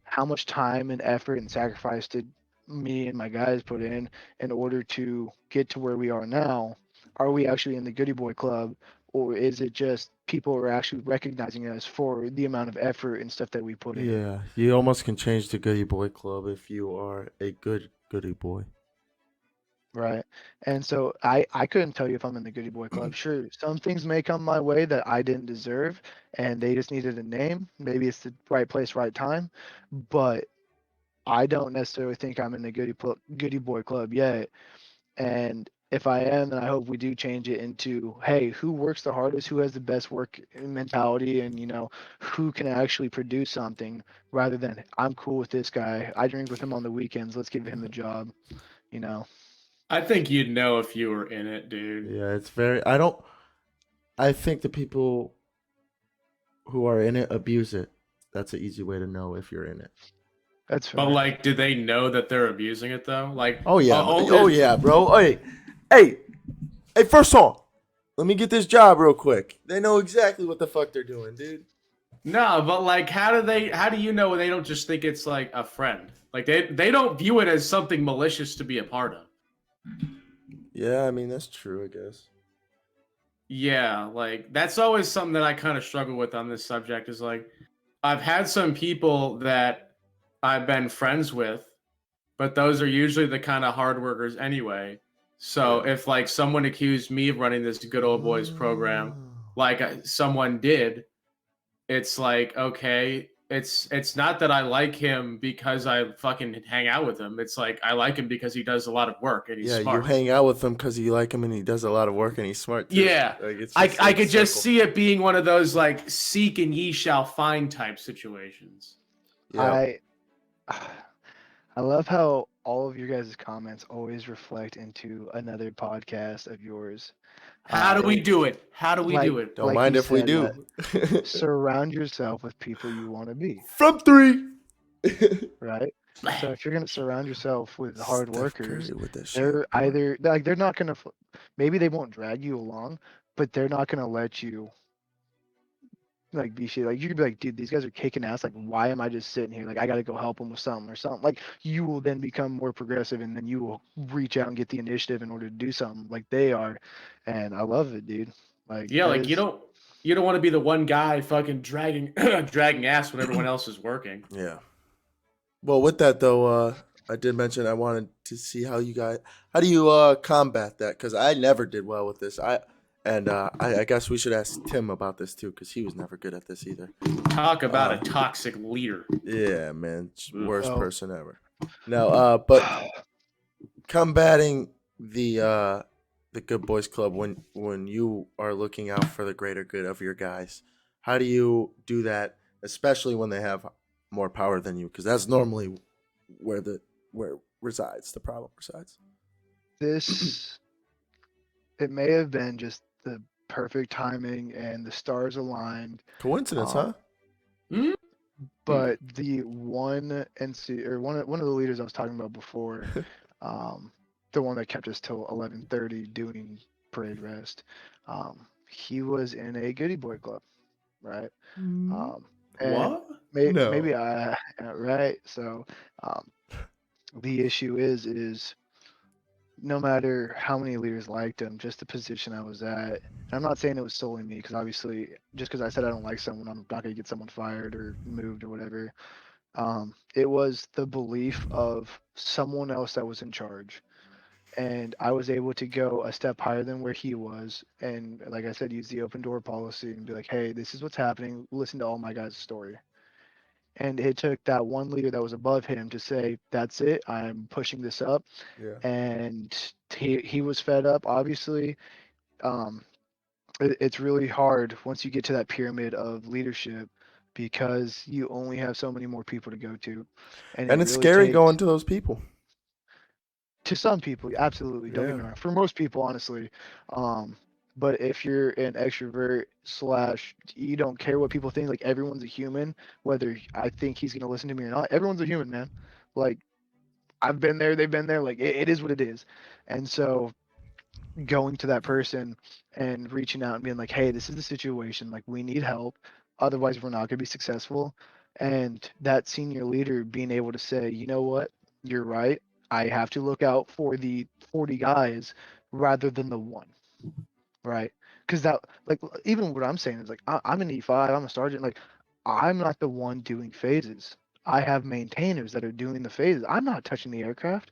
how much time and effort and sacrifice did me and my guys put in order to get to where we are now? Are we actually in the Goody Boy Club, or is it just people are actually recognizing us for the amount of effort and stuff that we put in? Yeah. You almost can change the Goody Boy Club if you are a good Goody Boy. Right. And so I couldn't tell you if I'm in the Goody Boy Club. Sure, some things may come my way that I didn't deserve, and they just needed a name. Maybe it's the right place, right time, but I don't necessarily think I'm in the Goody Boy Club yet. And if I am, then I hope we do change it into, hey, who works the hardest, who has the best work mentality, and who can actually produce something, rather than I'm cool with this guy. I drink with him on the weekends. Let's give him the job. I think you'd know if you were in it, dude. Yeah, it's very. I think the people who are in it abuse it. That's an easy way to know if you're in it. That's fair. But like, do they know that they're abusing it though? Like, Oh yeah. Oh yeah, bro. Hey. First song. Let me get this job real quick. They know exactly what the fuck they're doing, dude. No, but like, how do you know they don't just think it's like a friend? Like they don't view it as something malicious to be a part of. Yeah, I mean that's true, I guess. Yeah, like that's always something that I kind of struggle with on this subject is like I've had some people that I've been friends with, but those are usually the kind of hard workers anyway. So if like someone accused me of running this good old boys program, like someone did, it's like, okay, it's not that I like him because I fucking hang out with him. It's like I like him because he does a lot of work and he's smart. You hang out with him because you like him and he does a lot of work and he's smart too. Yeah, like, it's just I could just see it being one of those like seek and ye shall find type situations. Yeah. I love how all of your guys' comments always reflect into another podcast of yours. How do we do it? How do we do it? Don't mind if we do. Surround yourself with people you want to be. From 3. Right? So if you're going to surround yourself with hard workers, they're either like they're not going to maybe they won't drag you along, but they're not going to let you like be shit. Like you could be like, dude, these guys are kicking ass. Like, why am I just sitting here? Like, I got to go help them with something or something. Like, you will then become more progressive, and then you will reach out and get the initiative in order to do something like they are. And I love it, dude. Like, yeah, like you don't want to be the one guy fucking dragging ass when everyone else is working. Yeah. Well, with that though, I did mention I wanted to see how do you combat that, because I never did well with this. And I guess we should ask Tim about this too, because he was never good at this either. Talk about a toxic leader. Yeah, man, worst Well- person ever. No, but combating the Good Boys Club when you are looking out for the greater good of your guys, how do you do that, especially when they have more power than you? Because that's normally where the problem resides. It may have been just the perfect timing and the stars aligned. Coincidence, huh? Hmm? But the one of the leaders I was talking about before, the one that kept us till 11:30 doing parade rest, he was in a goody boy club, right? And What? No. maybe right. So the issue is no matter how many leaders liked him, just the position I was at. And I'm not saying it was solely me, because obviously, just because I said I don't like someone, I'm not gonna get someone fired or moved or whatever. It was the belief of someone else that was in charge, and I was able to go a step higher than where he was, and like I said, use the open door policy and be like, hey, this is what's happening. Listen to all my guys' story. And it took that one leader that was above him to say, that's it, I'm pushing this up. Yeah. And he was fed up, obviously. It's really hard once you get to that pyramid of leadership, because you only have so many more people to go to, And it it's really scary takes, going to those people. to some people, absolutely, don't get me Yeah. wrong, for most people, honestly. But if you're an extrovert slash you don't care what people think, like, everyone's a human, whether I think he's gonna listen to me or not, everyone's a human, man. Like, I've been there, they've been there, like, it is what it is. And so going to that person and reaching out and being like, hey, this is the situation, like, we need help, otherwise we're not going to be successful. And that senior leader being able to say, you know what, you're right, I have to look out for the 40 guys rather than the one, right? Because that, like, even what I'm saying is, like, I'm an E5, I'm a sergeant, like, I'm not the one doing phases. I have maintainers that are doing the phases. I'm not touching the aircraft.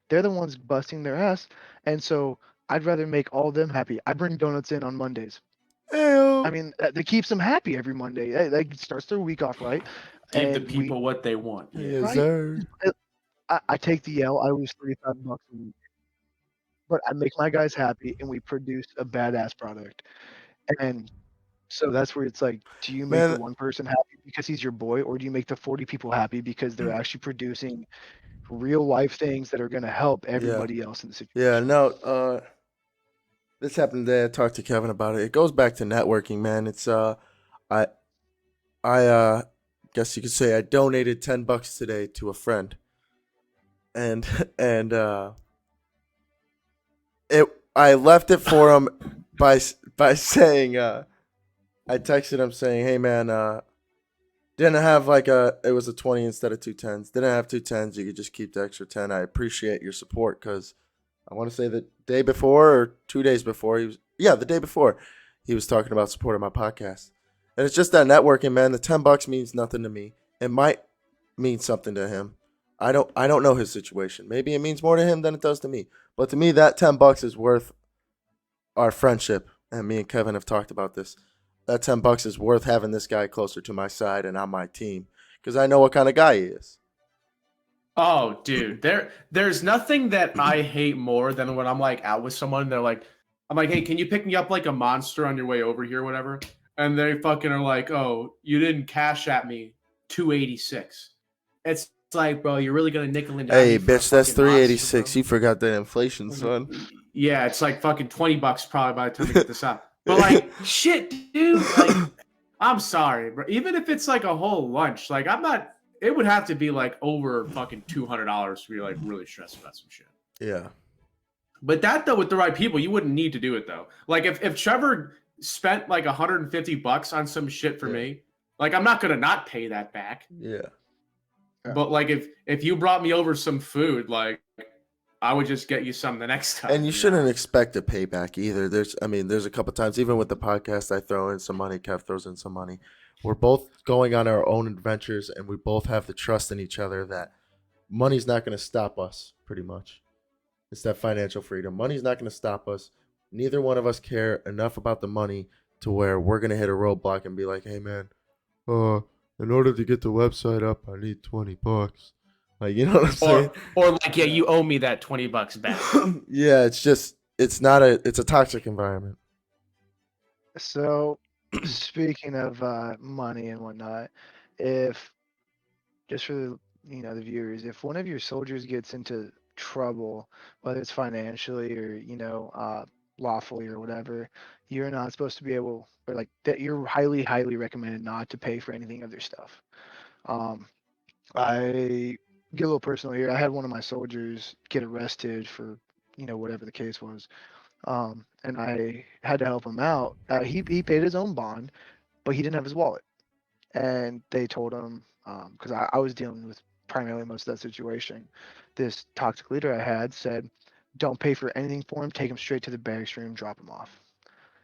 They're the ones busting their ass. And so I'd rather make all of them happy. I bring donuts in on Mondays. I mean, that keeps them happy every Monday. That starts their week off right. Give the And people what they want. Yeah. Yes, right, sir. I take the L. I lose $35 a week, but I make my guys happy, and we produce a badass product. And so that's where it's like, do you make the Man, one person happy because he's your boy, or do you make the 40 people happy because they're actually producing real life things that are going to help everybody else in the situation? yeah, no, this happened today. I talked to Kevin about it. It goes back to networking, man. It's I I guess you could say I donated $10 today to a friend. And and I left it for him by saying I texted him saying, "Hey man, didn't have it was a 20 instead of 2 10s. Didn't have 2 10s. You could just keep the extra 10. I appreciate your support, cuz I want to say the day before or 2 days before the day before he was talking about supporting my podcast. And it's just that networking, man. The $10 means nothing to me. It might mean something to him. I don't know his situation. Maybe it means more to him than it does to me. But to me, that $10 is worth our friendship. And me and Kevin have talked about this. That $10 is worth having this guy closer to my side and on my team, because I know what kind of guy he is. Oh, dude, there's nothing that I hate more than when I'm like out with someone and I'm like, hey, can you pick me up like a monster on your way over here, whatever? And they fucking are like, oh, you didn't cash at me $286. It's like, bro, you're really gonna nickel and dime Hey, me for a bitch, that's fucking monster, $386. bro? You forgot that inflation, son. Yeah, it's like fucking $20 probably by the time we get this out. But like, shit, dude, like, I'm sorry, bro. Even if it's like a whole lunch, like, I'm not. It would have to be like over fucking $200 to be like really stressed about some shit. Yeah. But that though, with the right people, you wouldn't need to do it though. Like if Trevor spent like $150 on some shit for me, like I'm not gonna not pay that back. Yeah. But like if you brought me over some food, like I would just get you some the next time. And you shouldn't expect a payback either. There's a couple times, even with the podcast, I throw in some money, Kev throws in some money. We're both going on our own adventures, and we both have the trust in each other that money's not going to stop us, pretty much. It's that financial freedom. Money's not going to stop us. neither one of us care enough about the money to where we're gonna hit a roadblock and be like, hey man, in order to get the website up, I need $20. Like, you know what I'm saying? Or like, yeah, you owe me that $20 back. Yeah, it's a toxic environment. So, speaking of money and whatnot, if just for the viewers, if one of your soldiers gets into trouble, whether it's financially or lawfully or whatever, you're not supposed to be able, or like that, you're highly recommended not to pay for anything of their stuff. I get a little personal here. I had one of my soldiers get arrested for whatever the case was, and I had to help him out. He paid his own bond, but he didn't have his wallet, and they told him because I was dealing with primarily most of that situation. This toxic leader I had said, "Don't pay for anything for him. Take him straight to the barracks room. Drop him off."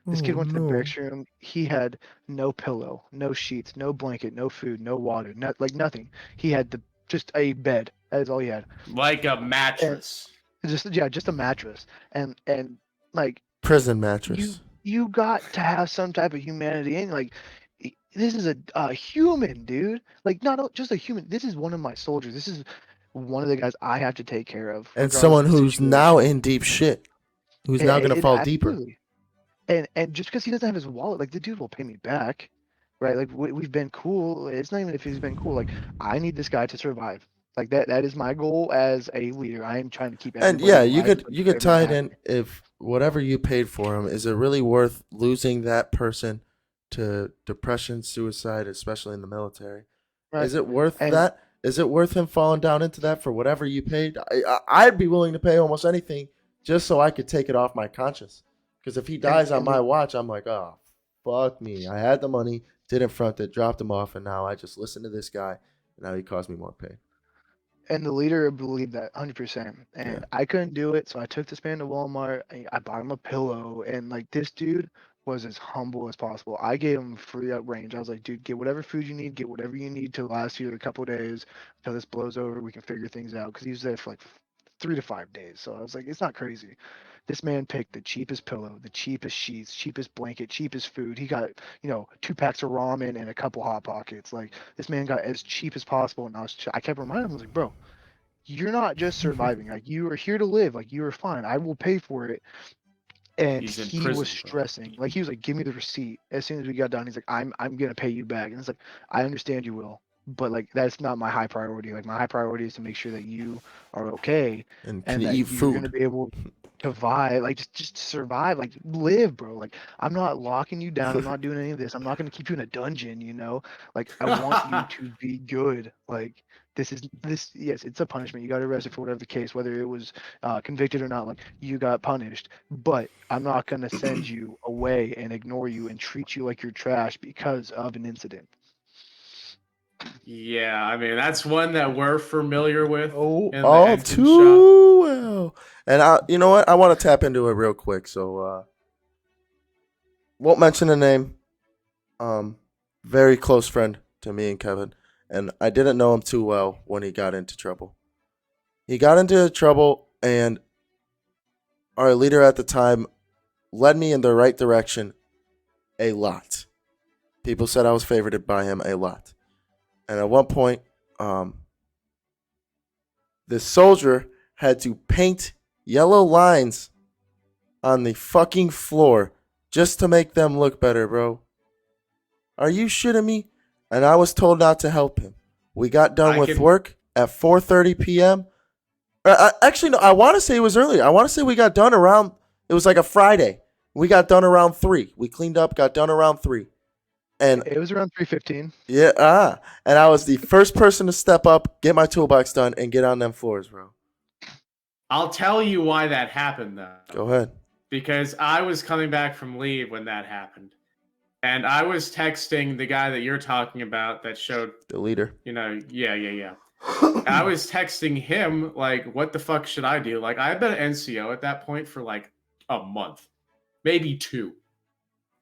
This kid went to the barracks room. He had no pillow, no sheets, no blanket, no food, no water, nothing. He had just a bed. That is all he had. Like a mattress. And just a mattress. And like Prison mattress. You got to have some type of humanity in. Like, this is a human, dude. Like, not just a human. This is one of my soldiers. This is one of the guys I have to take care of. And someone who's now in deep shit. Who's now going to fall deeper. And just because he doesn't have his wallet, like, the dude will pay me back, right? Like, we've been cool. It's not even if he's been cool. Like, I need this guy to survive. Like, that is my goal as a leader. I am trying to keep everybody And yeah, alive, you could tie it in. If whatever you paid for him, is it really worth losing that person to depression, suicide, especially in the military? Right. Is it worth that? Is it worth him falling down into that for whatever you paid? I'd be willing to pay almost anything just so I could take it off my conscience. Because if he dies on my watch, I'm like, oh, fuck me. I had the money, didn't front it, dropped him off, and now I just listen to this guy, and now he caused me more pain. And the leader believed that 100%. And I couldn't do it, so I took this man to Walmart. I bought him a pillow, and like, this dude was as humble as possible. I gave him free up range. I was like, dude, get whatever food you need, get whatever you need to last you a couple of days until this blows over. We can figure things out. Because he was there for like 3 to 5 days. So I was like, it's not crazy. This man picked the cheapest pillow, the cheapest sheets, cheapest blanket, cheapest food. He got, 2 packs of ramen and a couple Hot Pockets. Like, this man got as cheap as possible. And I kept reminding him, I was like, bro, you're not just surviving. Like, you are here to live. Like, you are fine. I will pay for it. And he was stressing. Like, he was like, give me the receipt. As soon as we got done, he's like, I'm gonna pay you back. And it's like, I understand you will, but like, that's not my high priority. Like, my high priority is to make sure that you are okay and that eat you're food. gonna be able to survive, like just survive, like live, bro. Like, I'm not locking you down. I'm not doing any of this. I'm not gonna keep you in a dungeon, Like, I want you to be good. Like, yes, it's a punishment. You got arrested for whatever the case, whether it was convicted or not. Like, you got punished, but I'm not gonna send you away and ignore you and treat you like you're trash because of an incident. Yeah, I mean, that's one that we're familiar with. All too well. And you know what? I want to tap into it real quick. So, won't mention the name. Very close friend to me and Kevin. And I didn't know him too well when he got into trouble. He got into trouble, and our leader at the time led me in the right direction a lot. People said I was favored by him a lot. And at one point, this soldier had to paint yellow lines on the fucking floor just to make them look better, bro. Are you shitting me? And I was told not to help him. We got done with work at 4:30 p.m. Actually, no, I want to say it was earlier. I want to say we got done around, it was like a Friday. We got done around 3. We cleaned up, got done around 3. And it was around 3:15. Yeah, and I was the first person to step up, get my toolbox done, and get on them floors, bro. I'll tell you why that happened, though. Go ahead. Because I was coming back from leave when that happened. And I was texting the guy that you're talking about that showed... The leader. Yeah. I was texting him, like, what the fuck should I do? Like, I've been an NCO at that point for, like, a month. Maybe 2.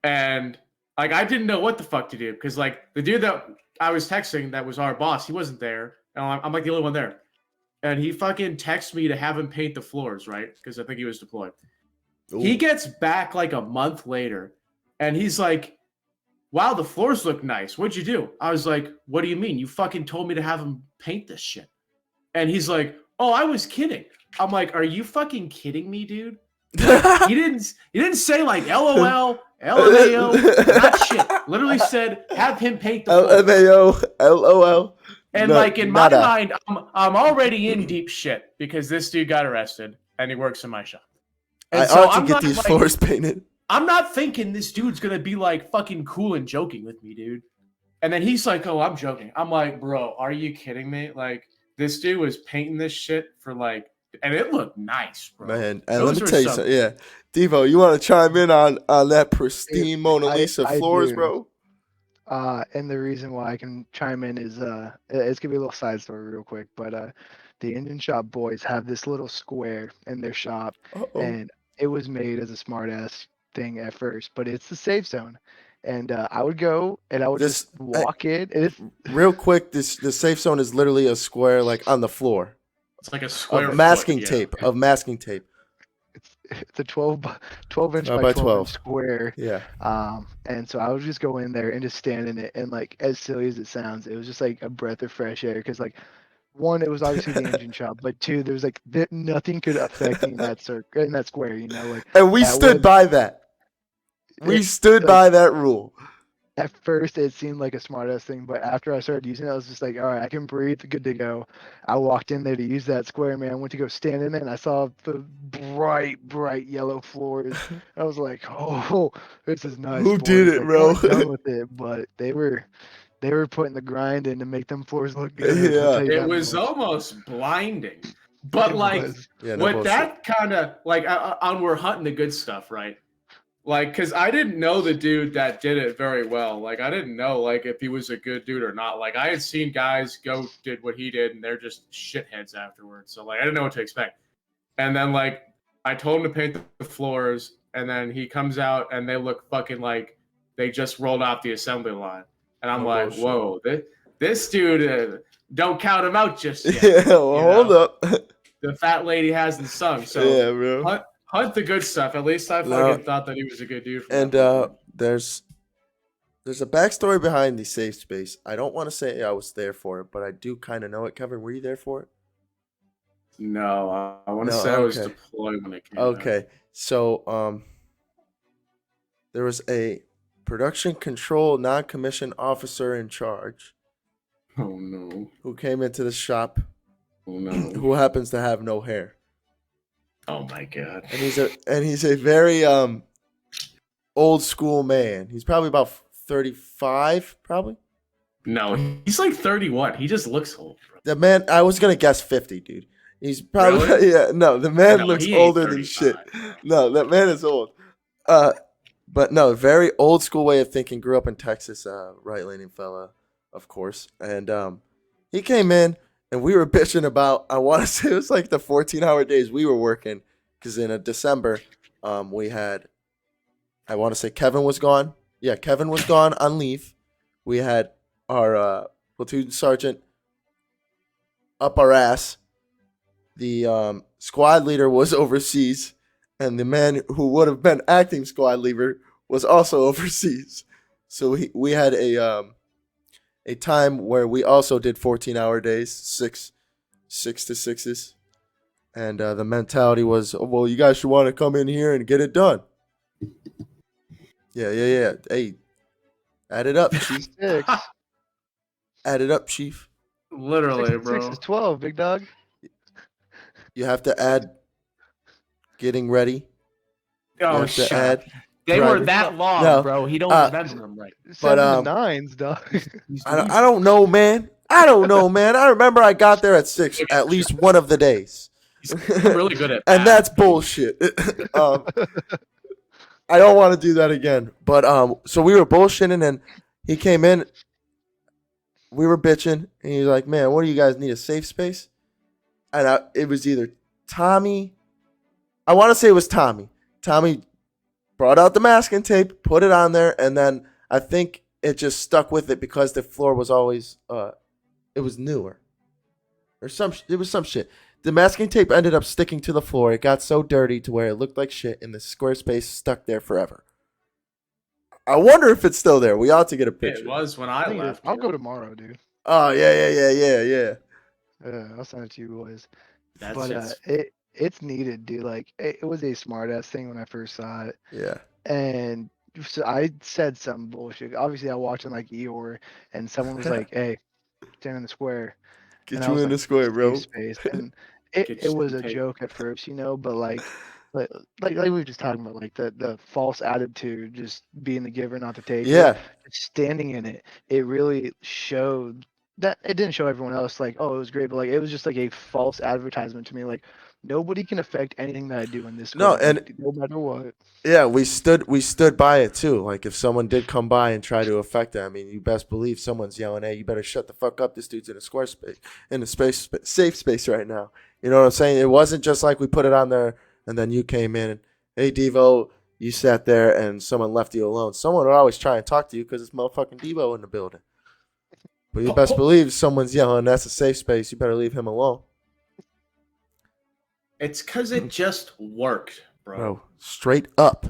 And... like, I didn't know what the fuck to do because, like, the dude that I was texting that was our boss, he wasn't there. And I'm like the only one there. And he fucking texted me to have him paint the floors, right? Because I think he was deployed. He gets back like a month later, and he's like, wow, the floors look nice. What'd you do? I was like, what do you mean? You fucking told me to have him paint this shit. And he's like, oh, I was kidding. I'm like, are you fucking kidding me, dude? Like, he didn't say like LOL, LMAO, not shit. Literally said, have him paint the floor. LMAO, LOL. And like in my mind, I'm already in deep shit because this dude got arrested and he works in my shop. And I ought to get these floors painted. I'm not thinking this dude's gonna be like fucking cool and joking with me, dude. And then he's like, "Oh, I'm joking." I'm like, "Bro, are you kidding me?" Like, this dude was painting this shit for like, and it looked nice, bro. Man, and let me tell you something. Yeah, Devo, you want to chime in on that pristine Mona Lisa floors, bro? And the reason why I can chime in is it's gonna be a little side story real quick, but the Indian shop boys have this little square in their shop, and it was made as a smart ass thing at first, but it's the safe zone. And I would go and I would just walk in. Real quick, the safe zone is literally a square like on the floor. It's like a square of masking tape. It's a 12 inch by 12 inch square. Yeah. And so I would just go in there and just stand in it, and like, as silly as it sounds, it was just like a breath of fresh air, because like, one, it was obviously the engine shop, but two, there was like nothing could affect me in that square, you know. Like, and we stood by that. We stood by that rule. At first, it seemed like a smart ass thing, but after I started using it, I was just like, all right, I can breathe, good to go. I walked in there to use that square, man. I went to go stand in it, and I saw the bright yellow floors. I was like, oh, this is nice. Who did it, bro? Done with it, but they were putting the grind in to make them floors look good. Yeah, it was almost blinding. But like, with that kind of like, we're hunting the good stuff, right? Like, because I didn't know the dude that did it very well. Like, I didn't know, like, if he was a good dude or not. Like, I had seen guys did what he did, and they're just shitheads afterwards. So, like, I didn't know what to expect. And then, like, I told him to paint the floors, and then he comes out, and they look fucking like they just rolled off the assembly line. And I'm like, bullshit. Whoa, this dude, don't count him out just yet. Yeah, well, hold up. The fat lady hasn't sung. So, yeah, bro. Hunt the good stuff. At least I fucking thought that he was a good dude. And there's a backstory behind the safe space. I don't want to say I was there for it, but I do kind of know it. Kevin, were you there for it? No, I want to say I was deployed when it came out. So there was a production control non-commissioned officer in charge. Oh no! Who came into the shop? Oh no! Who happens to have no hair? Oh my god! And he's a very old school man. He's probably about 35, probably. No, he's like 31. He just looks old. Bro. The man, I was gonna guess 50, dude. He's probably really? No, the man looks older than shit. No, that man is old. But no, very old school way of thinking. Grew up in Texas, right-leaning fella, of course. And he came in. And we were bitching about, I want to say it was like the 14-hour days we were working. Because in December, we had, I want to say Kevin was gone. Yeah, Kevin was gone on leave. We had our platoon sergeant up our ass. The squad leader was overseas. And the man who would have been acting squad leader was also overseas. So we had a time where we also did 14-hour days, six to sixes, and the mentality was, well, you guys should want to come in here and get it done. Yeah. Hey, add it up, chief. Add it up, chief. Literally, bro. 6 is 12, big dog. You have to add getting ready. Oh, shit. They were that long, bro. He don't remember them right. 7 to 9s, dog. I don't know, man. I remember I got there at 6 at least one of the days. He's really good at and that's bullshit. I don't want to do that again. But so we were bullshitting, and he came in. We were bitching, and he's like, "Man, what do you guys need, a safe space?" And it was either Tommy. I want to say it was Tommy. Tommy brought out the masking tape, put it on there, and then I think it just stuck with it because the floor was always it was newer. It was some shit. The masking tape ended up sticking to the floor. It got so dirty to where it looked like shit, and the Squarespace stuck there forever. I wonder if it's still there. We ought to get a picture. It was when I left. I'll go tomorrow, dude. Oh, yeah. Yeah, I'll send it to you boys. That's But just it's needed, dude. Like it was a smart ass thing when I first saw it. Yeah. And so I said some bullshit. Obviously, I watched on like Eeyore, and someone was like, "Hey, stand in the square." Get And I you was in the like, square, bro. "Safe space." And Get it your was a tape. joke at first, but like we were just talking about, like the false attitude, just being the giver, not the taker. Yeah. Standing in it, it really showed that it didn't show everyone else like, oh, it was great, but like it was just like a false advertisement to me. Like nobody can affect anything that I do in this No, square, and like, no matter what. yeah, we stood by it too. Like if someone did come by and try to affect it, I mean, you best believe someone's yelling, "Hey, you better shut the fuck up! This dude's in a square space, in a safe space right now." You know what I'm saying? It wasn't just like we put it on there and then you came in and, "Hey, Devo," you sat there and someone left you alone. Someone would always try and talk to you because it's motherfucking Devo in the building. But you best believe someone's yelling, "That's a safe space. You better leave him alone." it's because it just worked, Bro, straight up.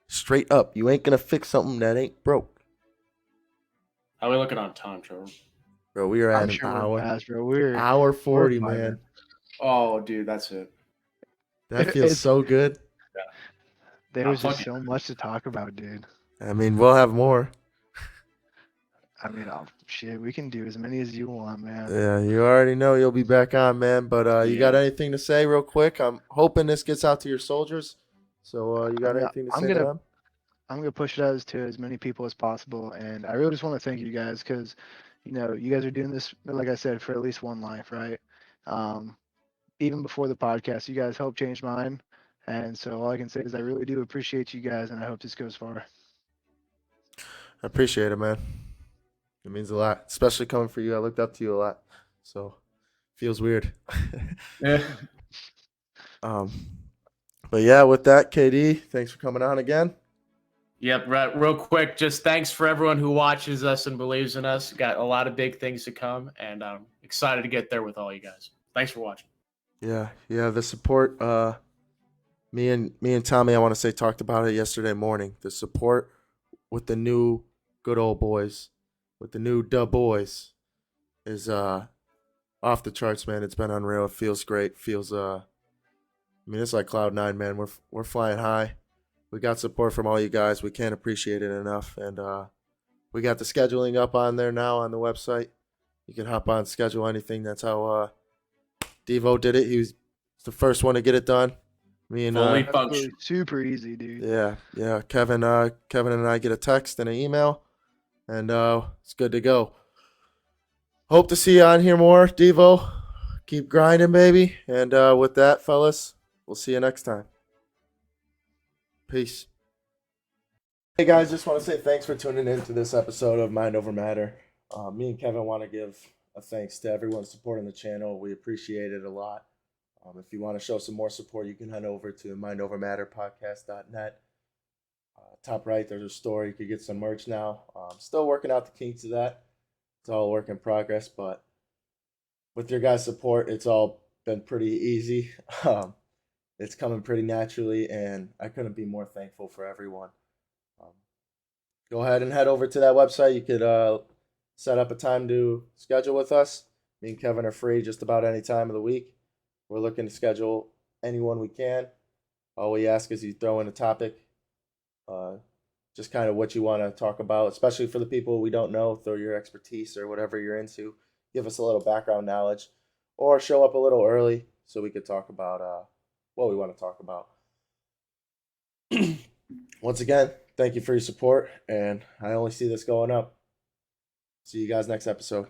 Straight up. You ain't gonna fix something that ain't broke. How are we looking on time, Trevor? Bro, we are at I'm an sure hour. we're fast, bro. We're Hour 40, we're man. Oh, dude, that's it. That feels so good. There was just so much to talk about, dude. I mean, we'll have more. I mean, shit, we can do as many as you want, man. Yeah, you already know you'll be back on, man. But you got anything to say real quick? I'm hoping this gets out to your soldiers. So you got anything to say to them? I'm gonna push it out to as many people as possible, and I really just want to thank you guys because, you guys are doing this, like I said, for at least one life, right? Even before the podcast, you guys helped change mine, and so all I can say is I really do appreciate you guys, and I hope this goes far. I appreciate it, man. It means a lot, especially coming for you. I looked up to you a lot, so feels weird. Yeah. But yeah, with that, KD, thanks for coming on again. Yep, right. Real quick, just thanks for everyone who watches us and believes in us. Got a lot of big things to come, and I'm excited to get there with all you guys. Thanks for watching. Yeah, the support. Me and Tommy, I want to say, talked about it yesterday morning. The support with the new good old boys, with the new Bois, is off the charts, man. It's been unreal. It feels great. I mean, it's like Cloud9, man. We're flying high. We got support from all you guys. We can't appreciate it enough. And we got the scheduling up on there now on the website. You can hop on, schedule anything. That's how Devo did it. He was the first one to get it done. Me and Fully functional. Super easy, dude. Yeah. Kevin and I get a text and an email, and it's good to go. Hope to see you on here more, Devo. Keep grinding, baby. And with that, fellas, we'll see you next time. Peace. Hey guys, just want to say thanks for tuning in to this episode of Mind Over Matter. Me and Kevin want to give a thanks to everyone supporting the channel. We appreciate it a lot. If you want to show some more support, you can head over to mindovermatterpodcast.net. Top right, there's a store. You could get some merch now. Still working out the kinks of that. It's all a work in progress, but with your guys' support, it's all been pretty easy. It's coming pretty naturally, and I couldn't be more thankful for everyone. Go ahead and head over to that website. You could set up a time to schedule with us. Me and Kevin are free just about any time of the week. We're looking to schedule anyone we can. All we ask is you throw in a topic, just kind of what you want to talk about, especially for the people we don't know. Throw your expertise or whatever you're into. Give us a little background knowledge, or show up a little early so we could talk about what we want to talk about. Once again, thank you for your support, and I only see this going up. See you guys next episode.